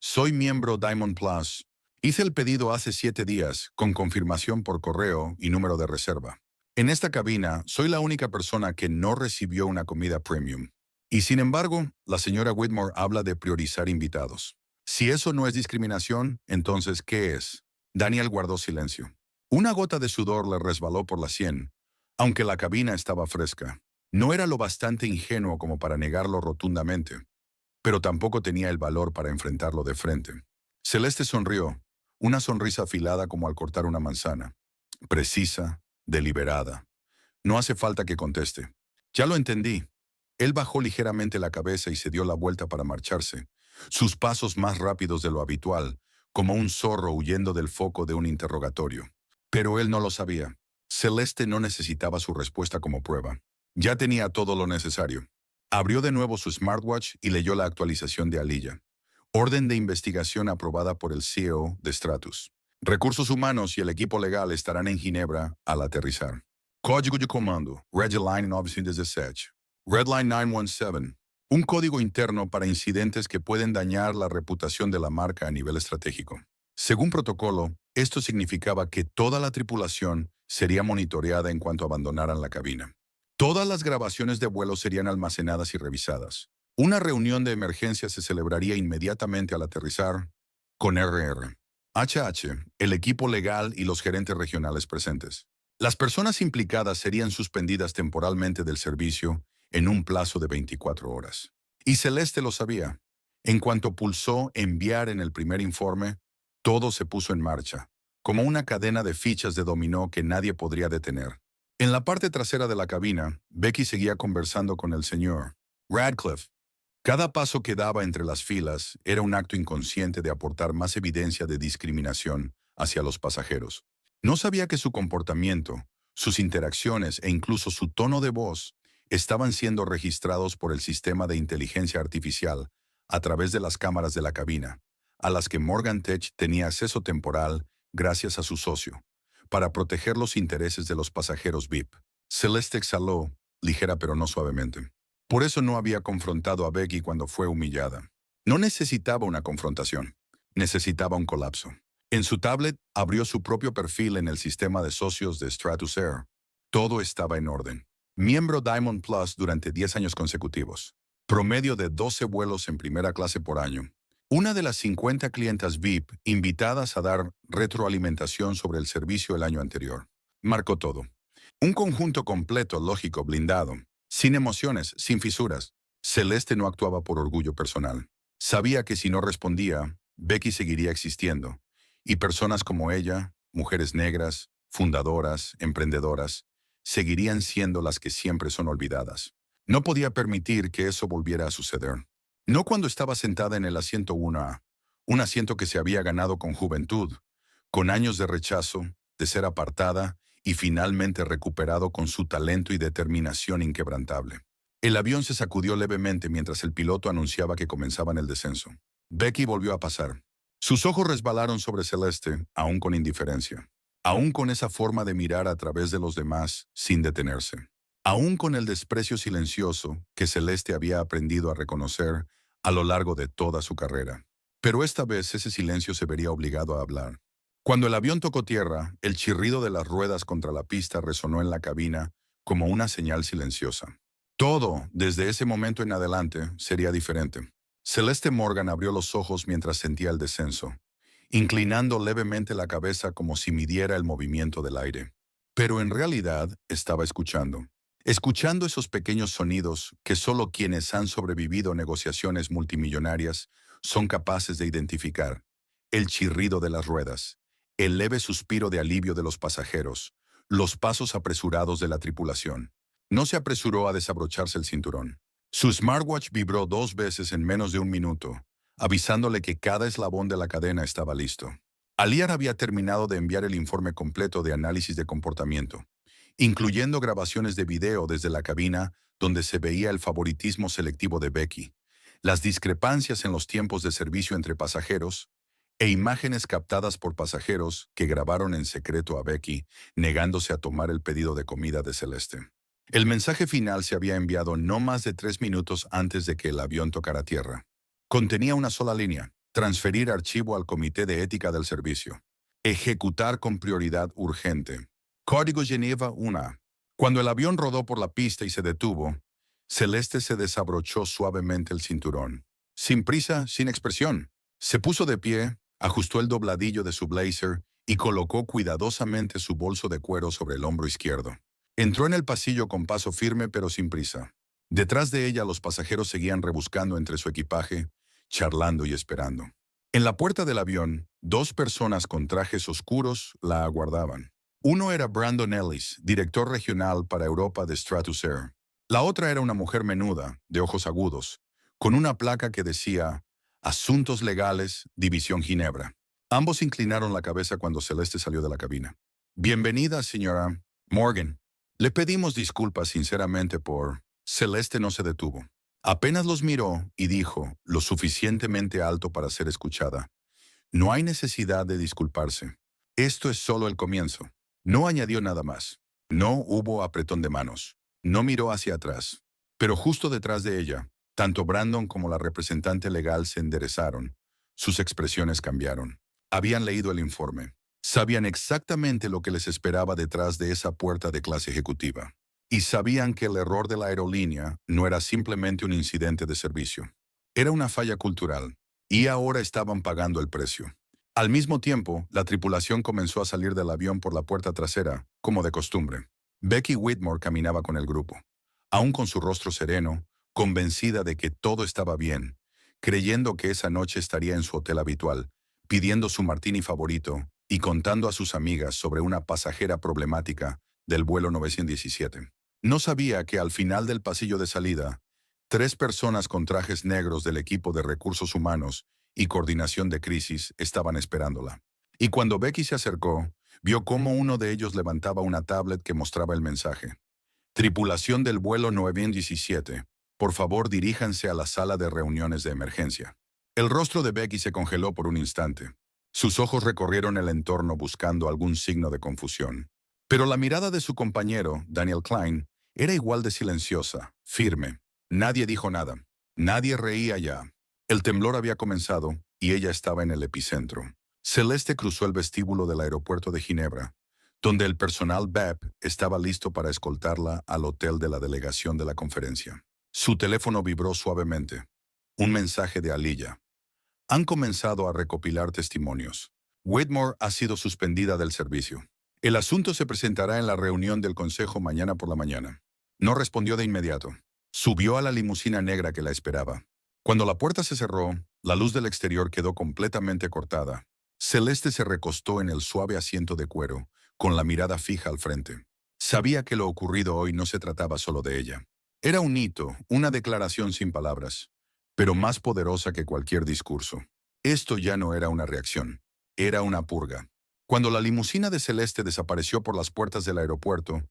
Soy miembro Diamond Plus. Hice el pedido hace 7 días, con confirmación por correo y número de reserva. En esta cabina, soy la única persona que no recibió una comida premium. Y sin embargo, la señora Whitmore habla de priorizar invitados. Si eso no es discriminación, entonces, ¿qué es? Daniel guardó silencio. Una gota de sudor le resbaló por la sien, aunque la cabina estaba fresca. No era lo bastante ingenuo como para negarlo rotundamente, pero tampoco tenía el valor para enfrentarlo de frente. Celeste sonrió, una sonrisa afilada como al cortar una manzana. Precisa, deliberada. No hace falta que conteste. Ya lo entendí. Él bajó ligeramente la cabeza y se dio la vuelta para marcharse, sus pasos más rápidos de lo habitual, como un zorro huyendo del foco de un interrogatorio. Pero él no lo sabía. Celeste no necesitaba su respuesta como prueba. Ya tenía todo lo necesario. Abrió de nuevo su smartwatch y leyó la actualización de Aliyah. Orden de investigación aprobada por el CEO de Stratus. Recursos humanos y el equipo legal estarán en Ginebra al aterrizar. Código de comando, Redline 917. Redline 917. Un código interno para incidentes que pueden dañar la reputación de la marca a nivel estratégico. Según protocolo, esto significaba que toda la tripulación sería monitoreada en cuanto abandonaran la cabina. Todas las grabaciones de vuelo serían almacenadas y revisadas. Una reunión de emergencia se celebraría inmediatamente al aterrizar con RR, HH, el equipo legal y los gerentes regionales presentes. Las personas implicadas serían suspendidas temporalmente del servicio en un plazo de 24 horas. Y Celeste lo sabía. En cuanto pulsó enviar en el primer informe, todo se puso en marcha, como una cadena de fichas de dominó que nadie podría detener. En la parte trasera de la cabina, Becky seguía conversando con el señor Radcliffe. Cada paso que daba entre las filas era un acto inconsciente de aportar más evidencia de discriminación hacia los pasajeros. No sabía que su comportamiento, sus interacciones e incluso su tono de voz estaban siendo registrados por el sistema de inteligencia artificial a través de las cámaras de la cabina, a las que Morgan Tech tenía acceso temporal gracias a su socio, para proteger los intereses de los pasajeros VIP. Celeste exhaló, ligera pero no suavemente. Por eso no había confrontado a Becky cuando fue humillada. No necesitaba una confrontación, necesitaba un colapso. En su tablet abrió su propio perfil en el sistema de socios de Stratus Air. Todo estaba en orden. Miembro Diamond Plus durante 10 años consecutivos. Promedio de 12 vuelos en primera clase por año. Una de las 50 clientas VIP invitadas a dar retroalimentación sobre el servicio el año anterior. Marcó todo. Un conjunto completo, lógico, blindado. Sin emociones, sin fisuras. Celeste no actuaba por orgullo personal. Sabía que si no respondía, Becky seguiría existiendo. Y personas como ella, mujeres negras, fundadoras, emprendedoras, seguirían siendo las que siempre son olvidadas. No podía permitir que eso volviera a suceder. No cuando estaba sentada en el asiento 1A, un asiento que se había ganado con juventud, con años de rechazo, de ser apartada y finalmente recuperado con su talento y determinación inquebrantable. El avión se sacudió levemente mientras el piloto anunciaba que comenzaban el descenso. Becky volvió a pasar. Sus ojos resbalaron sobre Celeste, aún con indiferencia. Aún con esa forma de mirar a través de los demás, sin detenerse. Aún con el desprecio silencioso que Celeste había aprendido a reconocer a lo largo de toda su carrera. Pero esta vez ese silencio se vería obligado a hablar. Cuando el avión tocó tierra, el chirrido de las ruedas contra la pista resonó en la cabina como una señal silenciosa. Todo, desde ese momento en adelante, sería diferente. Celeste Morgan abrió los ojos mientras sentía el descenso, inclinando levemente la cabeza como si midiera el movimiento del aire. Pero en realidad estaba escuchando. Escuchando esos pequeños sonidos que solo quienes han sobrevivido negociaciones multimillonarias son capaces de identificar. El chirrido de las ruedas, el leve suspiro de alivio de los pasajeros, los pasos apresurados de la tripulación. No se apresuró a desabrocharse el cinturón. Su smartwatch vibró 2 veces en menos de un minuto, avisándole que cada eslabón de la cadena estaba listo. Aliar había terminado de enviar el informe completo de análisis de comportamiento, incluyendo grabaciones de video desde la cabina donde se veía el favoritismo selectivo de Becky, las discrepancias en los tiempos de servicio entre pasajeros e imágenes captadas por pasajeros que grabaron en secreto a Becky, negándose a tomar el pedido de comida de Celeste. El mensaje final se había enviado no más de 3 minutos antes de que el avión tocara tierra. Contenía una sola línea: transferir archivo al Comité de Ética del Servicio. Ejecutar con prioridad urgente. Código Geneva 1. Cuando el avión rodó por la pista y se detuvo, Celeste se desabrochó suavemente el cinturón. Sin prisa, sin expresión. Se puso de pie, ajustó el dobladillo de su blazer y colocó cuidadosamente su bolso de cuero sobre el hombro izquierdo. Entró en el pasillo con paso firme pero sin prisa. Detrás de ella los pasajeros seguían rebuscando entre su equipaje, charlando y esperando. En la puerta del avión, 2 personas con trajes oscuros la aguardaban. Uno era Brandon Ellis, director regional para Europa de Stratus Air. La otra era una mujer menuda, de ojos agudos, con una placa que decía Asuntos Legales, División Ginebra. Ambos inclinaron la cabeza cuando Celeste salió de la cabina. Bienvenida, señora Morgan. Le pedimos disculpas sinceramente por... Celeste no se detuvo. Apenas los miró y dijo, lo suficientemente alto para ser escuchada: no hay necesidad de disculparse. Esto es solo el comienzo. No añadió nada más. No hubo apretón de manos. No miró hacia atrás. Pero justo detrás de ella, tanto Brandon como la representante legal se enderezaron. Sus expresiones cambiaron. Habían leído el informe. Sabían exactamente lo que les esperaba detrás de esa puerta de clase ejecutiva. Y sabían que el error de la aerolínea no era simplemente un incidente de servicio. Era una falla cultural. Y ahora estaban pagando el precio. Al mismo tiempo, la tripulación comenzó a salir del avión por la puerta trasera, como de costumbre. Becky Whitmore caminaba con el grupo, aún con su rostro sereno, convencida de que todo estaba bien, creyendo que esa noche estaría en su hotel habitual, pidiendo su martini favorito y contando a sus amigas sobre una pasajera problemática del vuelo 917. No sabía que al final del pasillo de salida, 3 personas con trajes negros del equipo de recursos humanos y coordinación de crisis estaban esperándola. Y cuando Becky se acercó, vio cómo uno de ellos levantaba una tablet que mostraba el mensaje. Tripulación del vuelo 917, por favor diríjanse a la sala de reuniones de emergencia. El rostro de Becky se congeló por un instante. Sus ojos recorrieron el entorno buscando algún signo de confusión. Pero la mirada de su compañero, Daniel Klein, era igual de silenciosa, firme. Nadie dijo nada. Nadie reía ya. El temblor había comenzado y ella estaba en el epicentro. Celeste cruzó el vestíbulo del aeropuerto de Ginebra, donde el personal BEP estaba listo para escoltarla al hotel de la delegación de la conferencia. Su teléfono vibró suavemente. Un mensaje de Aliyah. Han comenzado a recopilar testimonios. Whitmore ha sido suspendida del servicio. El asunto se presentará en la reunión del consejo mañana por la mañana. No respondió de inmediato. Subió a la limusina negra que la esperaba. Cuando la puerta se cerró, la luz del exterior quedó completamente cortada. Celeste se recostó en el suave asiento de cuero, con la mirada fija al frente. Sabía que lo ocurrido hoy no se trataba solo de ella. Era un hito, una declaración sin palabras, pero más poderosa que cualquier discurso. Esto ya no era una reacción, era una purga. Cuando la limusina de Celeste desapareció por las puertas del aeropuerto,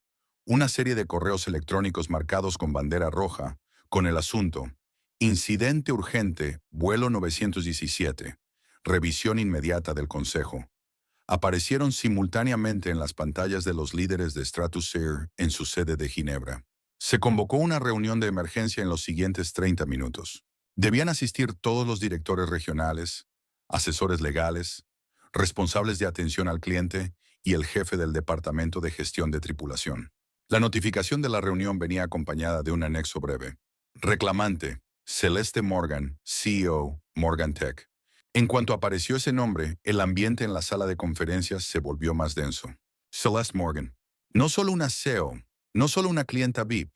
una serie de correos electrónicos marcados con bandera roja, con el asunto, incidente urgente, vuelo 917, revisión inmediata del Consejo, aparecieron simultáneamente en las pantallas de los líderes de Stratosphere en su sede de Ginebra. Se convocó una reunión de emergencia en los siguientes 30 minutos. Debían asistir todos los directores regionales, asesores legales, responsables de atención al cliente y el jefe del departamento de gestión de tripulación. La notificación de la reunión venía acompañada de un anexo breve. Reclamante, Celeste Morgan, CEO, Morgan Tech. En cuanto apareció ese nombre, el ambiente en la sala de conferencias se volvió más denso. Celeste Morgan. No solo una CEO, no solo una clienta VIP,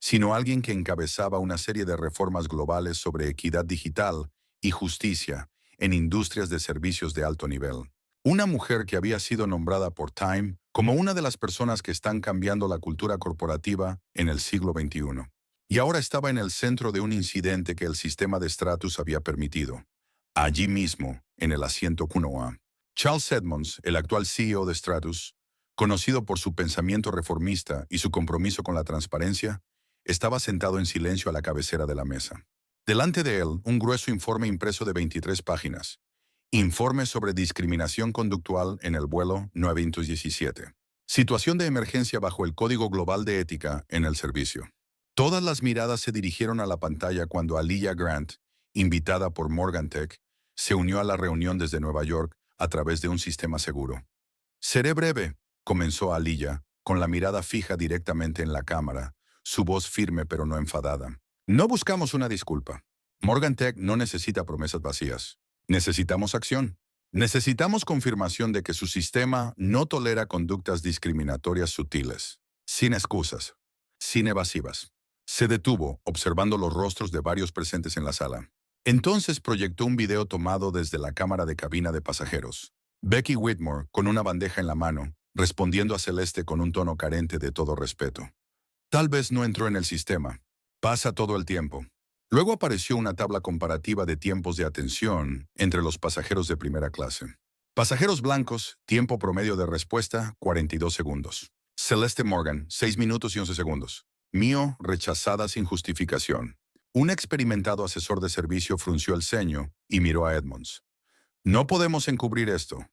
sino alguien que encabezaba una serie de reformas globales sobre equidad digital y justicia en industrias de servicios de alto nivel. Una mujer que había sido nombrada por Time como una de las personas que están cambiando la cultura corporativa en el siglo XXI. Y ahora estaba en el centro de un incidente que el sistema de Stratus había permitido. Allí mismo, en el asiento 1A. Charles Edmonds, el actual CEO de Stratus, conocido por su pensamiento reformista y su compromiso con la transparencia, estaba sentado en silencio a la cabecera de la mesa. Delante de él, un grueso informe impreso de 23 páginas. Informe sobre discriminación conductual en el vuelo 917. Situación de emergencia bajo el Código Global de Ética en el servicio. Todas las miradas se dirigieron a la pantalla cuando Aliyah Grant, invitada por Morgan Tech, se unió a la reunión desde Nueva York a través de un sistema seguro. «Seré breve», comenzó Aliyah, con la mirada fija directamente en la cámara, su voz firme pero no enfadada. «No buscamos una disculpa. Morgan Tech no necesita promesas vacías. Necesitamos acción. Necesitamos confirmación de que su sistema no tolera conductas discriminatorias sutiles, sin excusas, sin evasivas». Se detuvo, observando los rostros de varios presentes en la sala. Entonces proyectó un video tomado desde la cámara de cabina de pasajeros. Becky Whitmore, con una bandeja en la mano, respondiendo a Celeste con un tono carente de todo respeto. Tal vez no entró en el sistema. Pasa todo el tiempo. Luego apareció una tabla comparativa de tiempos de atención entre los pasajeros de primera clase. Pasajeros blancos, tiempo promedio de respuesta, 42 segundos. Celeste Morgan, 6 minutos y 11 segundos. Mío, rechazada sin justificación. Un experimentado asesor de servicio frunció el ceño y miró a Edmonds. «No podemos encubrir esto».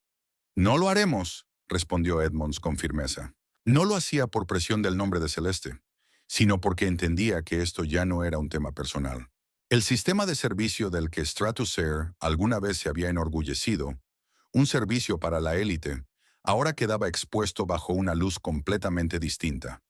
«No lo haremos», respondió Edmonds con firmeza. No lo hacía por presión del nombre de Celeste, sino porque entendía que esto ya no era un tema personal. El sistema de servicio del que Stratosphere alguna vez se había enorgullecido, un servicio para la élite, ahora quedaba expuesto bajo una luz completamente distinta.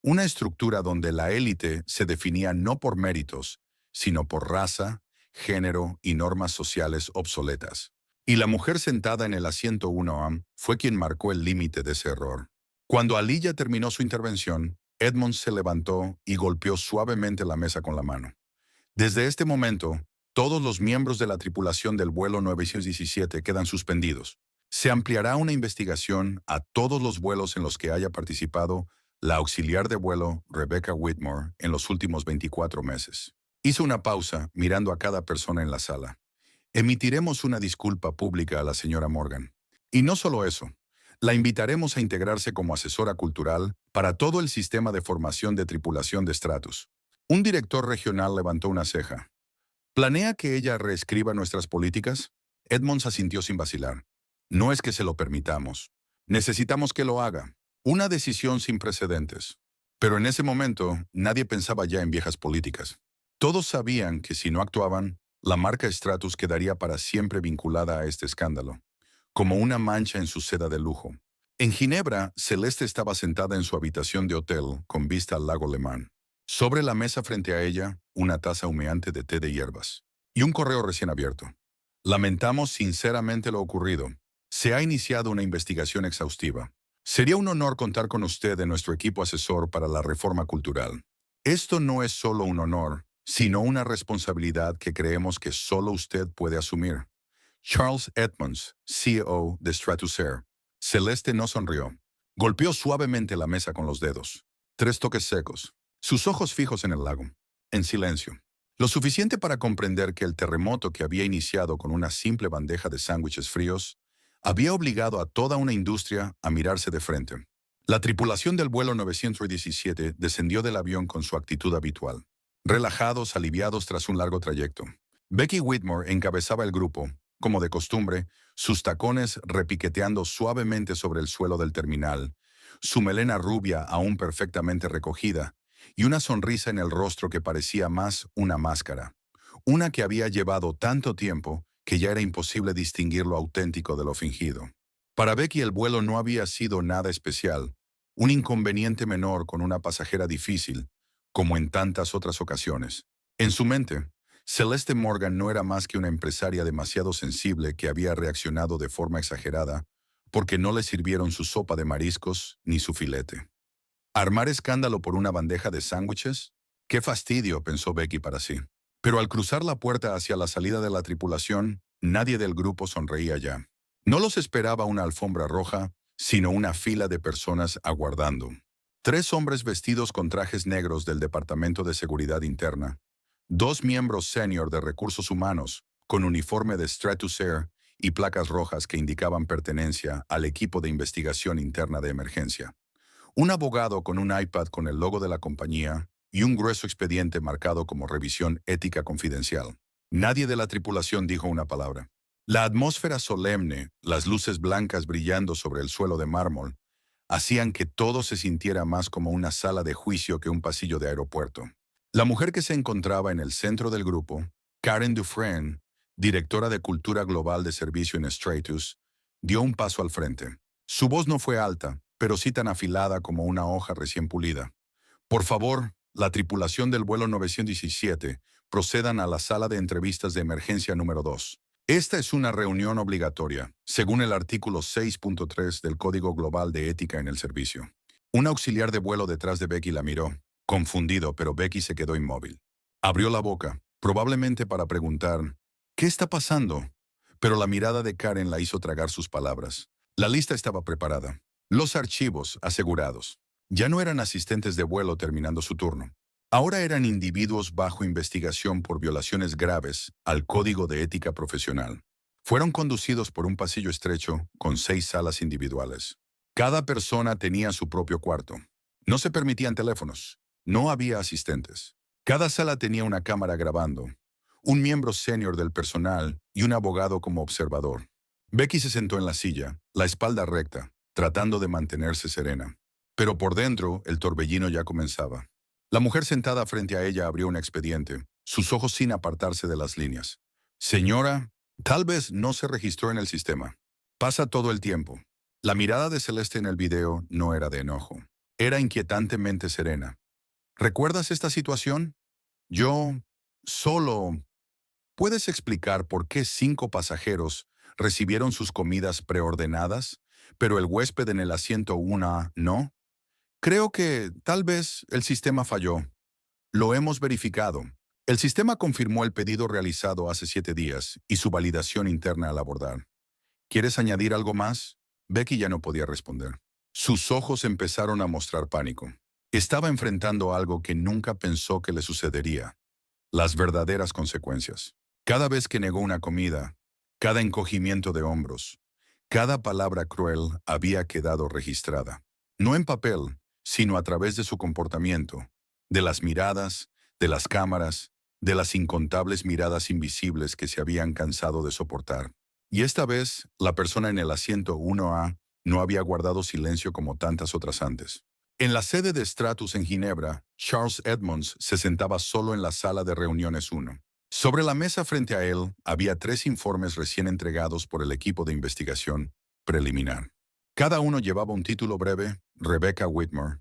Una estructura donde la élite se definía no por méritos, sino por raza, género y normas sociales obsoletas. Y la mujer sentada en el asiento 1A fue quien marcó el límite de ese error. Cuando Aliyah terminó su intervención, Edmonds se levantó y golpeó suavemente la mesa con la mano. Desde este momento, todos los miembros de la tripulación del vuelo 917 quedan suspendidos. Se ampliará una investigación a todos los vuelos en los que haya participado la auxiliar de vuelo Rebecca Whitmore en los últimos 24 meses. Hizo una pausa, mirando a cada persona en la sala. Emitiremos una disculpa pública a la señora Morgan. Y no solo eso, la invitaremos a integrarse como asesora cultural para todo el sistema de formación de tripulación de Stratus. Un director regional levantó una ceja. ¿Planea que ella reescriba nuestras políticas? Edmonds asintió sin vacilar. No es que se lo permitamos. Necesitamos que lo haga. Una decisión sin precedentes. Pero en ese momento, nadie pensaba ya en viejas políticas. Todos sabían que si no actuaban, la marca Stratus quedaría para siempre vinculada a este escándalo, como una mancha en su seda de lujo. En Ginebra, Celeste estaba sentada en su habitación de hotel con vista al lago Le Mans. Sobre la mesa frente a ella, una taza humeante de té de hierbas y un correo recién abierto. Lamentamos sinceramente lo ocurrido. Se ha iniciado una investigación exhaustiva. Sería un honor contar con usted en nuestro equipo asesor para la reforma cultural. Esto no es solo un honor, sino una responsabilidad que creemos que solo usted puede asumir. Charles Edmonds, CEO de Stratosphere. Celeste no sonrió. Golpeó suavemente la mesa con los dedos. 3 toques secos. Sus ojos fijos en el lago. En silencio. Lo suficiente para comprender que el terremoto que había iniciado con una simple bandeja de sándwiches fríos había obligado a toda una industria a mirarse de frente. La tripulación del vuelo 917 descendió del avión con su actitud habitual. Relajados, aliviados tras un largo trayecto. Becky Whitmore encabezaba el grupo, como de costumbre, sus tacones repiqueteando suavemente sobre el suelo del terminal, su melena rubia aún perfectamente recogida, y una sonrisa en el rostro que parecía más una máscara. Una que había llevado tanto tiempo que ya era imposible distinguir lo auténtico de lo fingido. Para Becky el vuelo no había sido nada especial, un inconveniente menor con una pasajera difícil, como en tantas otras ocasiones. En su mente, Celeste Morgan no era más que una empresaria demasiado sensible que había reaccionado de forma exagerada porque no le sirvieron su sopa de mariscos ni su filete. ¿Armar escándalo por una bandeja de sándwiches? ¡Qué fastidio!, pensó Becky para sí. Pero al cruzar la puerta hacia la salida de la tripulación, nadie del grupo sonreía ya. No los esperaba una alfombra roja, sino una fila de personas aguardando. 3 hombres vestidos con trajes negros del Departamento de Seguridad Interna, 2 miembros senior de Recursos Humanos, con uniforme de Stratosphere y placas rojas que indicaban pertenencia al equipo de investigación interna de emergencia. Un abogado con un iPad con el logo de la compañía y un grueso expediente marcado como revisión ética confidencial. Nadie de la tripulación dijo una palabra. La atmósfera solemne, las luces blancas brillando sobre el suelo de mármol, hacían que todo se sintiera más como una sala de juicio que un pasillo de aeropuerto. La mujer que se encontraba en el centro del grupo, Karen Dufresne, directora de Cultura Global de Servicio en Stratus, dio un paso al frente. Su voz no fue alta, pero sí tan afilada como una hoja recién pulida. Por favor, la tripulación del vuelo 917, procedan a la sala de entrevistas de emergencia número 2. Esta es una reunión obligatoria, según el artículo 6.3 del Código Global de Ética en el Servicio. Un auxiliar de vuelo detrás de Becky la miró, confundido, pero Becky se quedó inmóvil. Abrió la boca, probablemente para preguntar, ¿qué está pasando? Pero la mirada de Karen la hizo tragar sus palabras. La lista estaba preparada. Los archivos asegurados. Ya no eran asistentes de vuelo terminando su turno. Ahora eran individuos bajo investigación por violaciones graves al Código de Ética Profesional. Fueron conducidos por un pasillo estrecho con 6 salas individuales. Cada persona tenía su propio cuarto. No se permitían teléfonos. No había asistentes. Cada sala tenía una cámara grabando, un miembro senior del personal y un abogado como observador. Becky se sentó en la silla, la espalda recta, tratando de mantenerse serena. Pero por dentro, el torbellino ya comenzaba. La mujer sentada frente a ella abrió un expediente, sus ojos sin apartarse de las líneas. Señora, tal vez no se registró en el sistema. Pasa todo el tiempo. La mirada de Celeste en el video no era de enojo. Era inquietantemente serena. ¿Recuerdas esta situación? Yo solo... ¿Puedes explicar por qué 5 pasajeros recibieron sus comidas preordenadas, pero el huésped en el asiento 1A no? Creo que tal vez el sistema falló. Lo hemos verificado. El sistema confirmó el pedido realizado hace 7 días y su validación interna al abordar. ¿Quieres añadir algo más? Becky ya no podía responder. Sus ojos empezaron a mostrar pánico. Estaba enfrentando algo que nunca pensó que le sucedería. Las verdaderas consecuencias. Cada vez que negó una comida, cada encogimiento de hombros, cada palabra cruel había quedado registrada. No en papel, sino a través de su comportamiento, de las miradas, de las cámaras, de las incontables miradas invisibles que se habían cansado de soportar. Y esta vez, la persona en el asiento 1A no había guardado silencio como tantas otras antes. En la sede de Stratus en Ginebra, Charles Edmonds se sentaba solo en la sala de reuniones 1. Sobre la mesa frente a él había 3 informes recién entregados por el equipo de investigación preliminar. Cada uno llevaba un título breve: Rebecca Whitmore,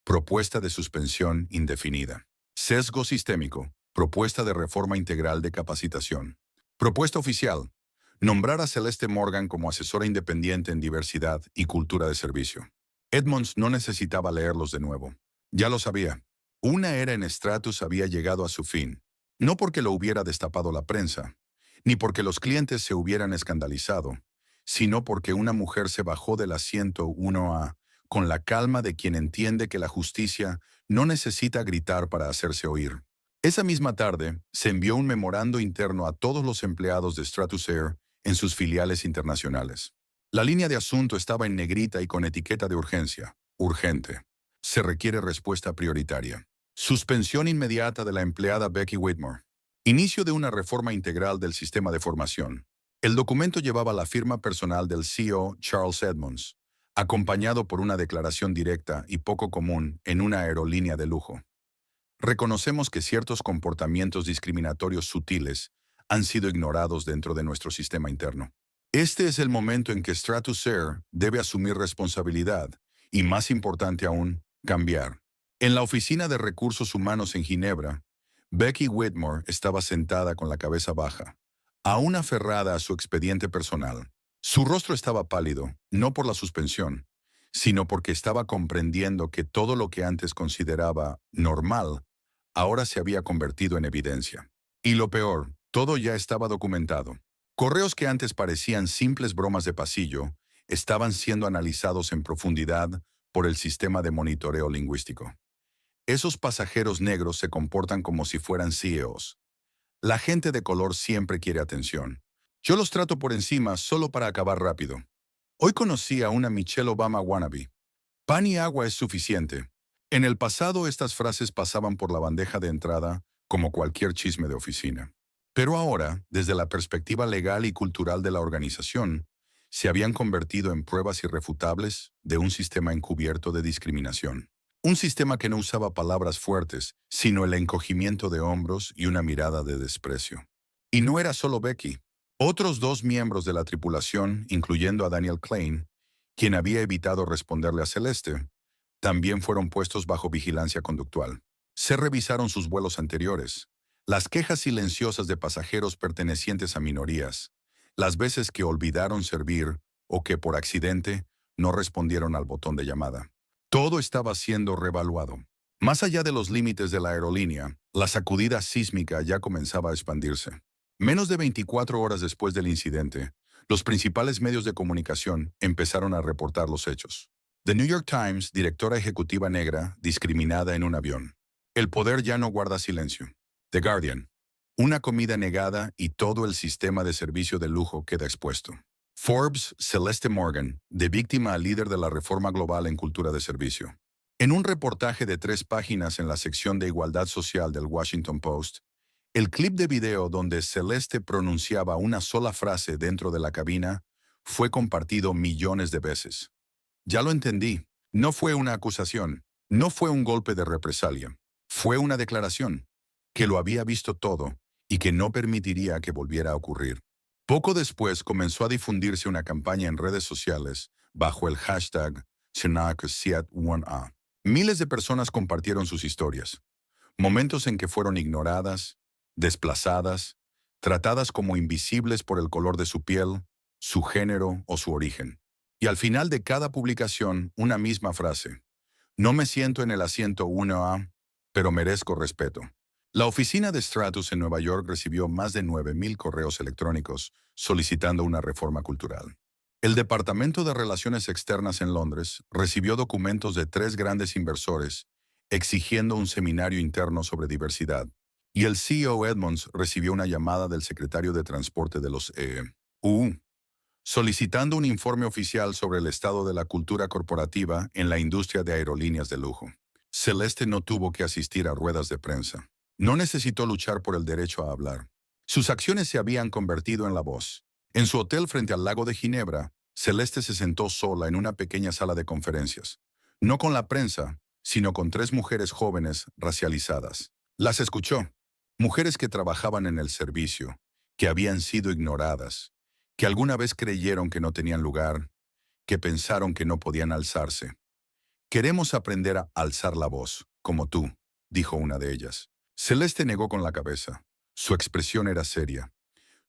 propuesta de suspensión indefinida. Sesgo sistémico, propuesta de reforma integral de capacitación. Propuesta oficial: nombrar a Celeste Morgan como asesora independiente en diversidad y cultura de servicio. Edmonds no necesitaba leerlos de nuevo. Ya lo sabía. Una era en Stratus había llegado a su fin. No porque lo hubiera destapado la prensa, ni porque los clientes se hubieran escandalizado, sino porque una mujer se bajó del asiento 1A con la calma de quien entiende que la justicia no necesita gritar para hacerse oír. Esa misma tarde, se envió un memorando interno a todos los empleados de Stratus Air en sus filiales internacionales. La línea de asunto estaba en negrita y con etiqueta de urgencia. Urgente. Se requiere respuesta prioritaria. Suspensión inmediata de la empleada Becky Whitmore. Inicio de una reforma integral del sistema de formación. El documento llevaba la firma personal del CEO Charles Edmonds, acompañado por una declaración directa y poco común en una aerolínea de lujo. Reconocemos que ciertos comportamientos discriminatorios sutiles han sido ignorados dentro de nuestro sistema interno. Este es el momento en que Stratus Air debe asumir responsabilidad y, más importante aún, cambiar. En la oficina de recursos humanos en Ginebra, Becky Whitmore estaba sentada con la cabeza baja, aún aferrada a su expediente personal. Su rostro estaba pálido, no por la suspensión, sino porque estaba comprendiendo que todo lo que antes consideraba normal ahora se había convertido en evidencia. Y lo peor, todo ya estaba documentado. Correos que antes parecían simples bromas de pasillo estaban siendo analizados en profundidad por el sistema de monitoreo lingüístico. Esos pasajeros negros se comportan como si fueran CEOs. La gente de color siempre quiere atención. Yo los trato por encima solo para acabar rápido. Hoy conocí a una Michelle Obama wannabe. Pan y agua es suficiente. En el pasado estas frases pasaban por la bandeja de entrada como cualquier chisme de oficina. Pero ahora, desde la perspectiva legal y cultural de la organización, se habían convertido en pruebas irrefutables de un sistema encubierto de discriminación. Un sistema que no usaba palabras fuertes, sino el encogimiento de hombros y una mirada de desprecio. Y no era solo Becky. Otros 2 miembros de la tripulación, incluyendo a Daniel Klein, quien había evitado responderle a Celeste, también fueron puestos bajo vigilancia conductual. Se revisaron sus vuelos anteriores, las quejas silenciosas de pasajeros pertenecientes a minorías, las veces que olvidaron servir o que por accidente no respondieron al botón de llamada. Todo estaba siendo reevaluado. Más allá de los límites de la aerolínea, la sacudida sísmica ya comenzaba a expandirse. Menos de 24 horas después del incidente, los principales medios de comunicación empezaron a reportar los hechos. The New York Times, directora ejecutiva negra, discriminada en un avión. El poder ya no guarda silencio. The Guardian, una comida negada y todo el sistema de servicio de lujo queda expuesto. Forbes, Celeste Morgan, de víctima a líder de la reforma global en cultura de servicio. En un reportaje de 3 páginas en la sección de Igualdad Social del Washington Post, el clip de video donde Celeste pronunciaba una sola frase dentro de la cabina fue compartido millones de veces. Ya lo entendí. No fue una acusación, no fue un golpe de represalia. Fue una declaración, que lo había visto todo y que no permitiría que volviera a ocurrir. Poco después comenzó a difundirse una campaña en redes sociales bajo el hashtag #SeatOneA. Miles de personas compartieron sus historias, momentos en que fueron ignoradas, desplazadas, tratadas como invisibles por el color de su piel, su género o su origen. Y al final de cada publicación, una misma frase: no me siento en el asiento 1A, pero merezco respeto. La oficina de Stratus en Nueva York recibió más de 9,000 correos electrónicos solicitando una reforma cultural. El Departamento de Relaciones Externas en Londres recibió documentos de 3 grandes inversores exigiendo un seminario interno sobre diversidad. Y el CEO Edmonds recibió una llamada del secretario de Transporte de los EU, solicitando un informe oficial sobre el estado de la cultura corporativa en la industria de aerolíneas de lujo. Celeste no tuvo que asistir a ruedas de prensa. No necesitó luchar por el derecho a hablar. Sus acciones se habían convertido en la voz. En su hotel frente al lago de Ginebra, Celeste se sentó sola en una pequeña sala de conferencias. No con la prensa, sino con tres mujeres jóvenes racializadas. Las escuchó. Mujeres que trabajaban en el servicio, que habían sido ignoradas, que alguna vez creyeron que no tenían lugar, que pensaron que no podían alzarse. Queremos aprender a alzar la voz, como tú, dijo una de ellas. Celeste negó con la cabeza. Su expresión era seria.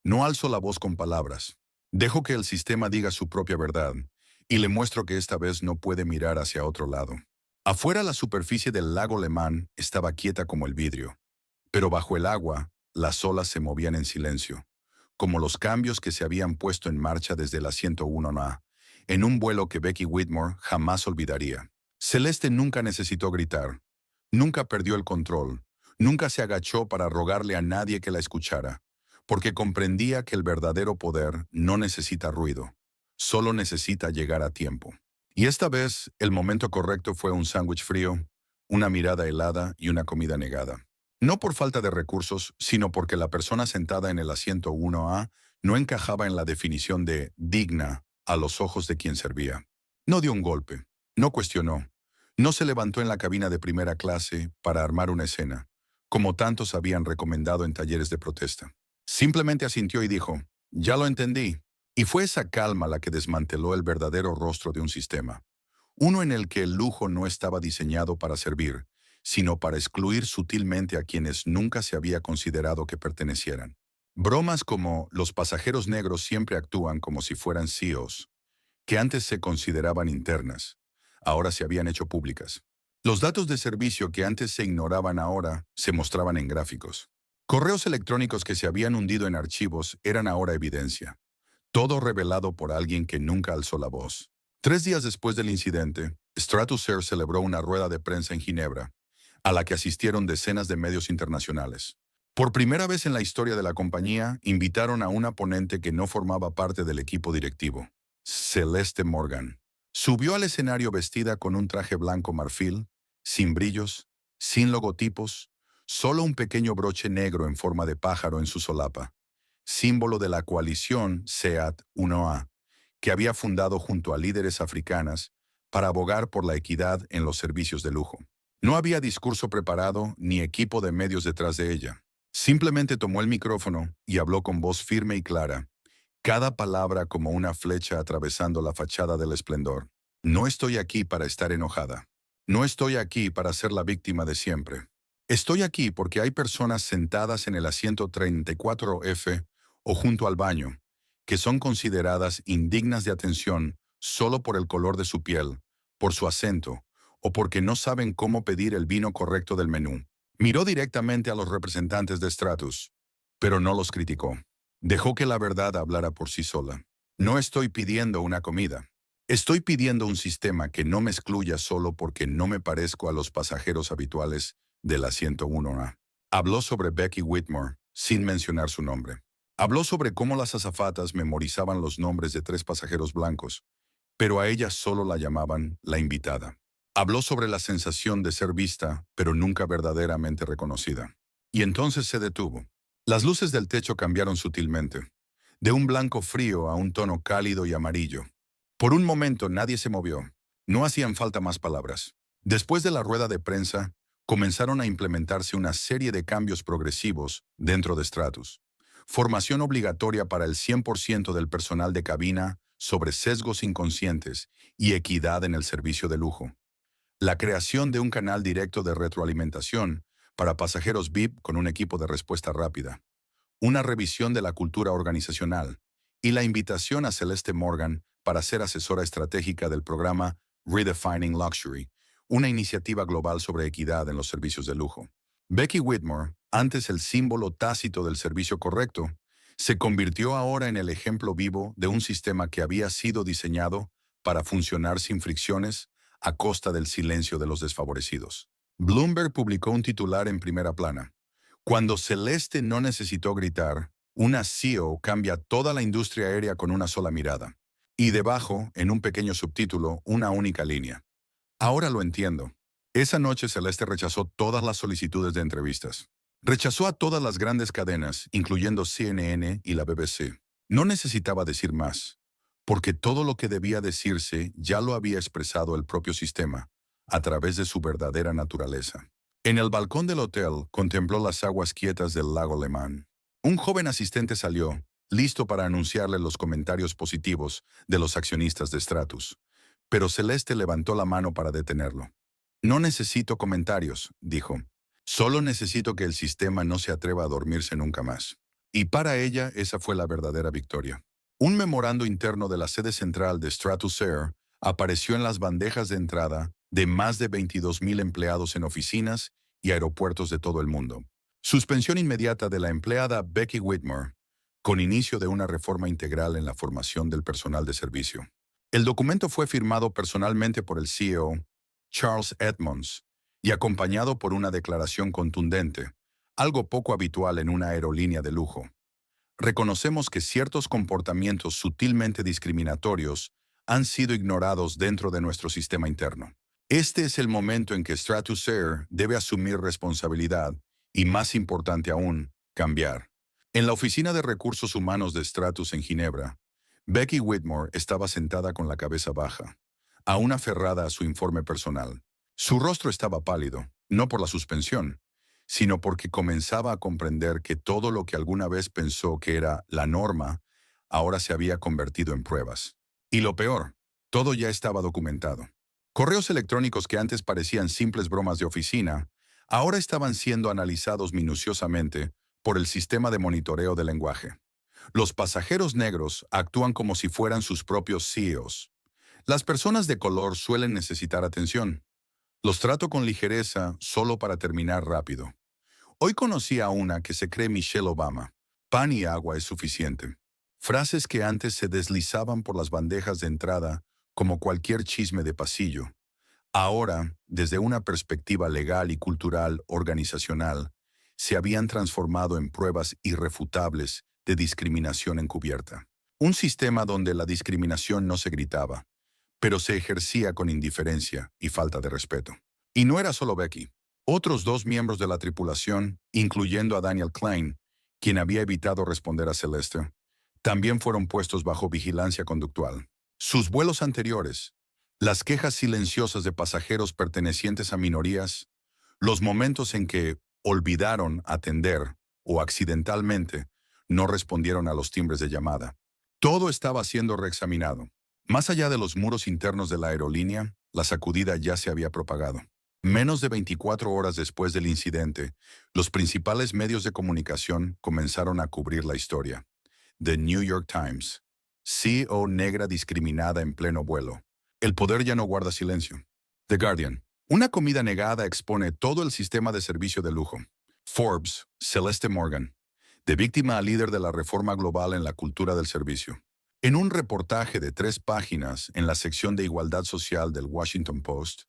No alzo la voz con palabras. Dejo que el sistema diga su propia verdad, y le muestro que esta vez no puede mirar hacia otro lado. Afuera la superficie del lago Le Mans estaba quieta como el vidrio, pero bajo el agua las olas se movían en silencio, como los cambios que se habían puesto en marcha desde la 101A, en un vuelo que Becky Whitmore jamás olvidaría. Celeste nunca necesitó gritar, nunca perdió el control, nunca se agachó para rogarle a nadie que la escuchara, porque comprendía que el verdadero poder no necesita ruido, solo necesita llegar a tiempo. Y esta vez el momento correcto fue un sándwich frío, una mirada helada y una comida negada. No por falta de recursos, sino porque la persona sentada en el asiento 1A no encajaba en la definición de digna a los ojos de quien servía. No dio un golpe, no cuestionó, no se levantó en la cabina de primera clase para armar una escena, como tantos habían recomendado en talleres de protesta. Simplemente asintió y dijo, ya lo entendí. Y fue esa calma la que desmanteló el verdadero rostro de un sistema. Uno en el que el lujo no estaba diseñado para servir, sino para excluir sutilmente a quienes nunca se había considerado que pertenecieran. Bromas como los pasajeros negros siempre actúan como si fueran CEOs, que antes se consideraban internas, ahora se habían hecho públicas. Los datos de servicio que antes se ignoraban ahora se mostraban en gráficos. Correos electrónicos que se habían hundido en archivos eran ahora evidencia. Todo revelado por alguien que nunca alzó la voz. 3 días después del incidente, Stratosphere celebró una rueda de prensa en Ginebra, a la que asistieron decenas de medios internacionales. Por primera vez en la historia de la compañía, invitaron a una ponente que no formaba parte del equipo directivo, Celeste Morgan. Subió al escenario vestida con un traje blanco marfil, sin brillos, sin logotipos, solo un pequeño broche negro en forma de pájaro en su solapa, símbolo de la coalición SEAT-1A, que había fundado junto a líderes africanas para abogar por la equidad en los servicios de lujo. No había discurso preparado ni equipo de medios detrás de ella. Simplemente tomó el micrófono y habló con voz firme y clara, cada palabra como una flecha atravesando la fachada del esplendor. No estoy aquí para estar enojada. No estoy aquí para ser la víctima de siempre. Estoy aquí porque hay personas sentadas en el asiento 34F o junto al baño, que son consideradas indignas de atención solo por el color de su piel, por su acento, o porque no saben cómo pedir el vino correcto del menú. Miró directamente a los representantes de Stratus, pero no los criticó. Dejó que la verdad hablara por sí sola. No estoy pidiendo una comida. Estoy pidiendo un sistema que no me excluya solo porque no me parezco a los pasajeros habituales de la 101A. Habló sobre Becky Whitmore, sin mencionar su nombre. Habló sobre cómo las azafatas memorizaban los nombres de 3 pasajeros blancos, pero a ella solo la llamaban la invitada. Habló sobre la sensación de ser vista, pero nunca verdaderamente reconocida. Y entonces se detuvo. Las luces del techo cambiaron sutilmente, de un blanco frío a un tono cálido y amarillo. Por un momento nadie se movió. No hacían falta más palabras. Después de la rueda de prensa, comenzaron a implementarse una serie de cambios progresivos dentro de Stratus. Formación obligatoria para el 100% del personal de cabina sobre sesgos inconscientes y equidad en el servicio de lujo. La creación de un canal directo de retroalimentación para pasajeros VIP con un equipo de respuesta rápida. Una revisión de la cultura organizacional y la invitación a Celeste Morgan para ser asesora estratégica del programa Redefining Luxury, una iniciativa global sobre equidad en los servicios de lujo. Becky Whitmore, antes el símbolo tácito del servicio correcto, se convirtió ahora en el ejemplo vivo de un sistema que había sido diseñado para funcionar sin fricciones a costa del silencio de los desfavorecidos. Bloomberg publicó un titular en primera plana. Cuando Celeste no necesitó gritar, una CEO cambia toda la industria aérea con una sola mirada. Y debajo, en un pequeño subtítulo, una única línea. Ahora lo entiendo. Esa noche Celeste rechazó todas las solicitudes de entrevistas. Rechazó a todas las grandes cadenas, incluyendo CNN y la BBC. No necesitaba decir más, porque todo lo que debía decirse ya lo había expresado el propio sistema, a través de su verdadera naturaleza. En el balcón del hotel contempló las aguas quietas del lago Le Mans. Un joven asistente salió, listo para anunciarle los comentarios positivos de los accionistas de Stratus. Pero Celeste levantó la mano para detenerlo. No necesito comentarios, dijo. Solo necesito que el sistema no se atreva a dormirse nunca más. Y para ella esa fue la verdadera victoria. Un memorando interno de la sede central de Stratus Air apareció en las bandejas de entrada de más de 22,000 empleados en oficinas y aeropuertos de todo el mundo. Suspensión inmediata de la empleada Becky Whitmore, con inicio de una reforma integral en la formación del personal de servicio. El documento fue firmado personalmente por el CEO, Charles Edmonds, y acompañado por una declaración contundente, algo poco habitual en una aerolínea de lujo. Reconocemos que ciertos comportamientos sutilmente discriminatorios han sido ignorados dentro de nuestro sistema interno. Este es el momento en que Stratus Air debe asumir responsabilidad y, más importante aún, cambiar. En la oficina de recursos humanos de Stratus en Ginebra, Becky Whitmore estaba sentada con la cabeza baja, aún aferrada a su informe personal. Su rostro estaba pálido, no por la suspensión, sino porque comenzaba a comprender que todo lo que alguna vez pensó que era la norma, ahora se había convertido en pruebas. Y lo peor, todo ya estaba documentado. Correos electrónicos que antes parecían simples bromas de oficina, ahora estaban siendo analizados minuciosamente por el sistema de monitoreo de lenguaje. Los pasajeros negros actúan como si fueran sus propios CEOs. Las personas de color suelen necesitar atención. Los trato con ligereza solo para terminar rápido. Hoy conocí a una que se cree Michelle Obama. Pan y agua es suficiente. Frases que antes se deslizaban por las bandejas de entrada como cualquier chisme de pasillo. Ahora, desde una perspectiva legal y cultural organizacional, se habían transformado en pruebas irrefutables de discriminación encubierta. Un sistema donde la discriminación no se gritaba, pero se ejercía con indiferencia y falta de respeto. Y no era solo Becky. Otros dos miembros de la tripulación, incluyendo a Daniel Klein, quien había evitado responder a Celeste, también fueron puestos bajo vigilancia conductual. Sus vuelos anteriores, las quejas silenciosas de pasajeros pertenecientes a minorías, los momentos en que olvidaron atender o accidentalmente no respondieron a los timbres de llamada. Todo estaba siendo reexaminado. Más allá de los muros internos de la aerolínea, la sacudida ya se había propagado. Menos de 24 horas después del incidente, los principales medios de comunicación comenzaron a cubrir la historia. The New York Times. CEO negra discriminada en pleno vuelo. El poder ya no guarda silencio. The Guardian. Una comida negada expone todo el sistema de servicio de lujo. Forbes. Celeste Morgan. De víctima a líder de la reforma global en la cultura del servicio. En un reportaje de 3 páginas en la sección de igualdad social del Washington Post,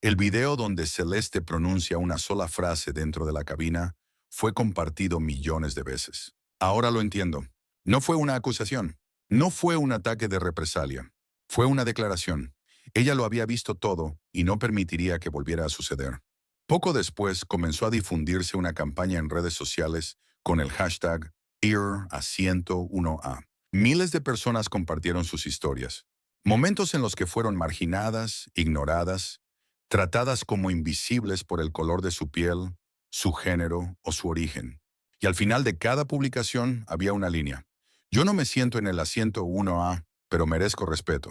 el video donde Celeste pronuncia una sola frase dentro de la cabina fue compartido millones de veces. Ahora lo entiendo. No fue una acusación. No fue un ataque de represalia. Fue una declaración. Ella lo había visto todo y no permitiría que volviera a suceder. Poco después comenzó a difundirse una campaña en redes sociales con el hashtag #IR101A. Miles de personas compartieron sus historias. Momentos en los que fueron marginadas, ignoradas, tratadas como invisibles por el color de su piel, su género o su origen. Y al final de cada publicación había una línea. Yo no me siento en el asiento 1A, pero merezco respeto.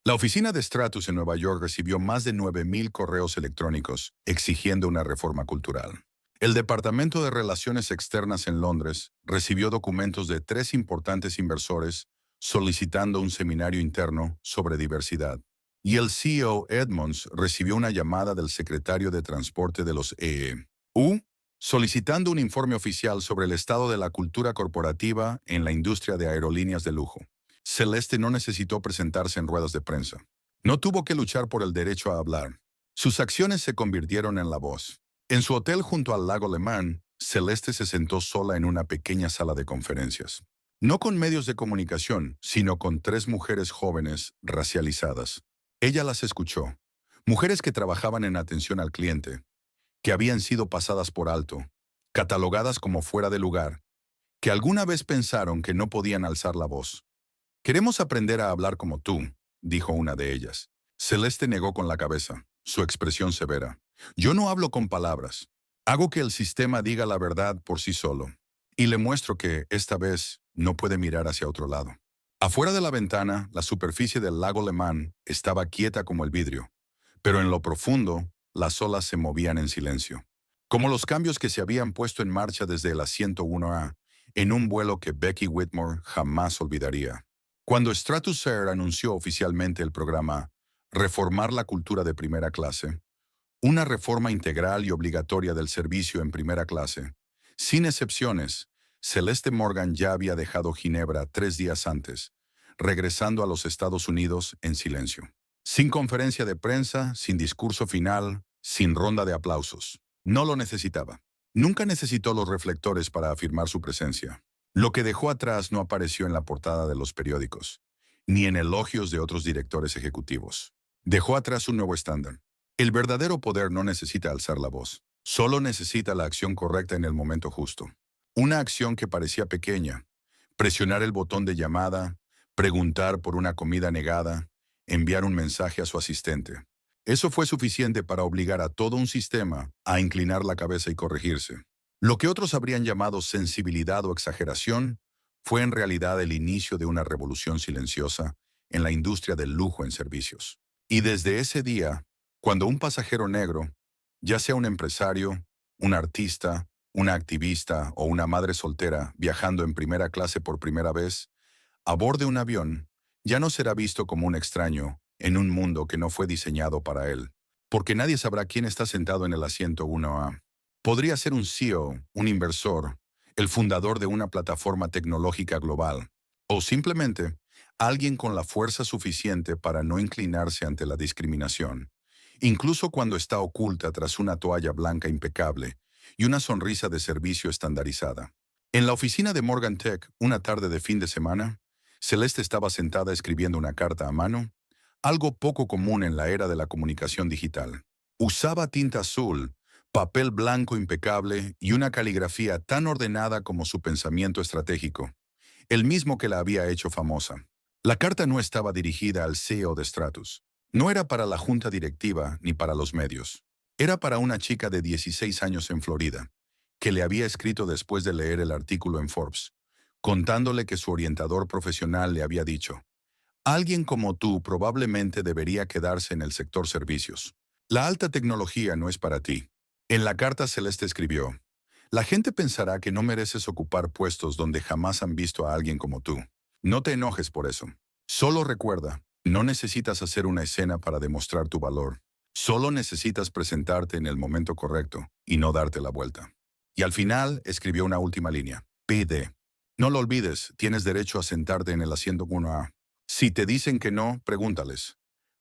La oficina de Stratus en Nueva York recibió más de 9,000 correos electrónicos exigiendo una reforma cultural. El Departamento de Relaciones Externas en Londres recibió documentos de 3 importantes inversores solicitando un seminario interno sobre diversidad. Y el CEO Edmonds recibió una llamada del secretario de Transporte de los EU, solicitando un informe oficial sobre el estado de la cultura corporativa en la industria de aerolíneas de lujo. Celeste no necesitó presentarse en ruedas de prensa. No tuvo que luchar por el derecho a hablar. Sus acciones se convirtieron en la voz. En su hotel junto al lago Le Mans, Celeste se sentó sola en una pequeña sala de conferencias. No con medios de comunicación, sino con 3 mujeres jóvenes racializadas. Ella las escuchó. Mujeres que trabajaban en atención al cliente, que habían sido pasadas por alto, catalogadas como fuera de lugar, que alguna vez pensaron que no podían alzar la voz. Queremos aprender a hablar como tú, dijo una de ellas. Celeste negó con la cabeza, su expresión severa. Yo no hablo con palabras. Hago que el sistema diga la verdad por sí solo. Y le muestro que, esta vez, no puede mirar hacia otro lado. Afuera de la ventana, la superficie del lago Le Mans estaba quieta como el vidrio, pero en lo profundo, las olas se movían en silencio, como los cambios que se habían puesto en marcha desde el asiento 1A, en un vuelo que Becky Whitmore jamás olvidaría. Cuando Stratosphere anunció oficialmente el programa Reformar la cultura de primera clase, una reforma integral y obligatoria del servicio en primera clase, sin excepciones, Celeste Morgan ya había dejado Ginebra 3 días antes, regresando a los Estados Unidos en silencio. Sin conferencia de prensa, sin discurso final, sin ronda de aplausos. No lo necesitaba. Nunca necesitó los reflectores para afirmar su presencia. Lo que dejó atrás no apareció en la portada de los periódicos, ni en elogios de otros directores ejecutivos. Dejó atrás un nuevo estándar. El verdadero poder no necesita alzar la voz, solo necesita la acción correcta en el momento justo. Una acción que parecía pequeña, presionar el botón de llamada, preguntar por una comida negada, enviar un mensaje a su asistente. Eso fue suficiente para obligar a todo un sistema a inclinar la cabeza y corregirse. Lo que otros habrían llamado sensibilidad o exageración fue en realidad el inicio de una revolución silenciosa en la industria del lujo en servicios. Y desde ese día, cuando un pasajero negro, ya sea un empresario, un artista, una activista o una madre soltera viajando en primera clase por primera vez, aborde un avión, ya no será visto como un extraño en un mundo que no fue diseñado para él, porque nadie sabrá quién está sentado en el asiento 1A. Podría ser un CEO, un inversor, el fundador de una plataforma tecnológica global, o simplemente alguien con la fuerza suficiente para no inclinarse ante la discriminación, incluso cuando está oculta tras una toalla blanca impecable y una sonrisa de servicio estandarizada. En la oficina de Morgan Tech, una tarde de fin de semana, Celeste estaba sentada escribiendo una carta a mano, algo poco común en la era de la comunicación digital. Usaba tinta azul, papel blanco impecable y una caligrafía tan ordenada como su pensamiento estratégico, el mismo que la había hecho famosa. La carta no estaba dirigida al CEO de Stratus. No era para la junta directiva ni para los medios. Era para una chica de 16 años en Florida, que le había escrito después de leer el artículo en Forbes, contándole que su orientador profesional le había dicho: alguien como tú probablemente debería quedarse en el sector servicios. La alta tecnología no es para ti. En la carta Celeste escribió: la gente pensará que no mereces ocupar puestos donde jamás han visto a alguien como tú. No te enojes por eso. Solo recuerda, no necesitas hacer una escena para demostrar tu valor. Solo necesitas presentarte en el momento correcto y no darte la vuelta. Y al final escribió una última línea. Pide. No lo olvides, tienes derecho a sentarte en el asiento 1A. Si te dicen que no, pregúntales: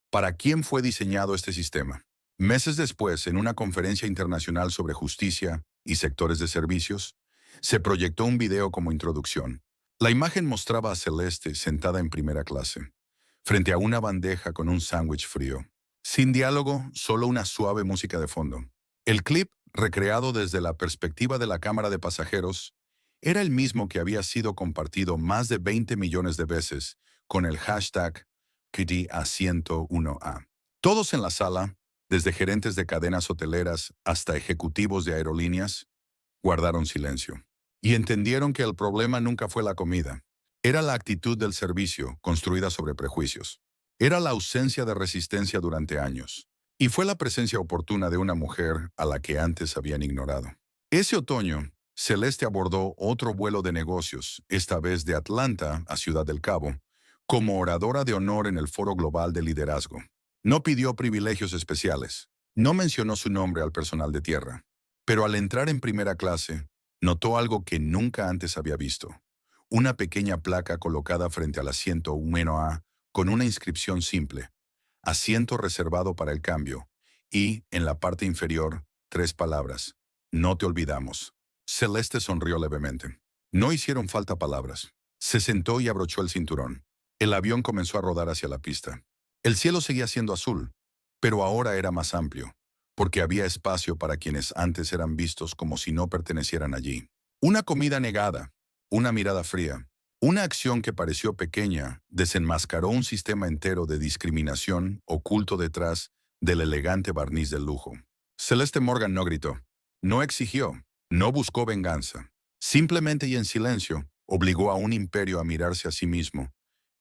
¿para quién fue diseñado este sistema? Meses después, en una conferencia internacional sobre justicia y sectores de servicios, se proyectó un video como introducción. La imagen mostraba a Celeste sentada en primera clase, frente a una bandeja con un sándwich frío. Sin diálogo, solo una suave música de fondo. El clip, recreado desde la perspectiva de la cámara de pasajeros, era el mismo que había sido compartido más de 20 millones de veces con el hashtag #KittyA101A. Todos en la sala, desde gerentes de cadenas hoteleras hasta ejecutivos de aerolíneas, guardaron silencio. Y entendieron que el problema nunca fue la comida. Era la actitud del servicio, construida sobre prejuicios. Era la ausencia de resistencia durante años. Y fue la presencia oportuna de una mujer a la que antes habían ignorado. Ese otoño, Celeste abordó otro vuelo de negocios, esta vez de Atlanta a Ciudad del Cabo, como oradora de honor en el Foro Global de Liderazgo. No pidió privilegios especiales. No mencionó su nombre al personal de tierra. Pero al entrar en primera clase, notó algo que nunca antes había visto. Una pequeña placa colocada frente al asiento 1A con una inscripción simple: asiento reservado para el cambio, y, en la parte inferior, 3 palabras: no te olvidamos. Celeste sonrió levemente. No hicieron falta palabras. Se sentó y abrochó el cinturón. El avión comenzó a rodar hacia la pista. El cielo seguía siendo azul, pero ahora era más amplio, porque había espacio para quienes antes eran vistos como si no pertenecieran allí. Una comida negada, una mirada fría, una acción que pareció pequeña desenmascaró un sistema entero de discriminación oculto detrás del elegante barniz del lujo. Celeste Morgan no gritó, no exigió, no buscó venganza. Simplemente y en silencio, obligó a un imperio a mirarse a sí mismo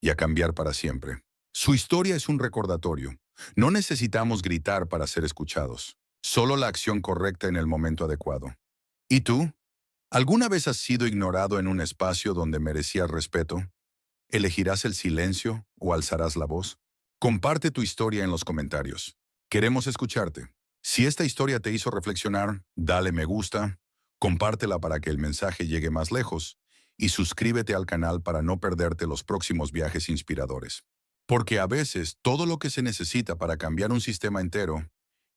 y a cambiar para siempre. Su historia es un recordatorio. No necesitamos gritar para ser escuchados, solo la acción correcta en el momento adecuado. ¿Y tú? ¿Alguna vez has sido ignorado en un espacio donde merecías respeto? ¿Elegirás el silencio o alzarás la voz? Comparte tu historia en los comentarios. Queremos escucharte. Si esta historia te hizo reflexionar, dale me gusta, compártela para que el mensaje llegue más lejos y suscríbete al canal para no perderte los próximos viajes inspiradores. Porque a veces todo lo que se necesita para cambiar un sistema entero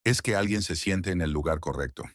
es que alguien se siente en el lugar correcto.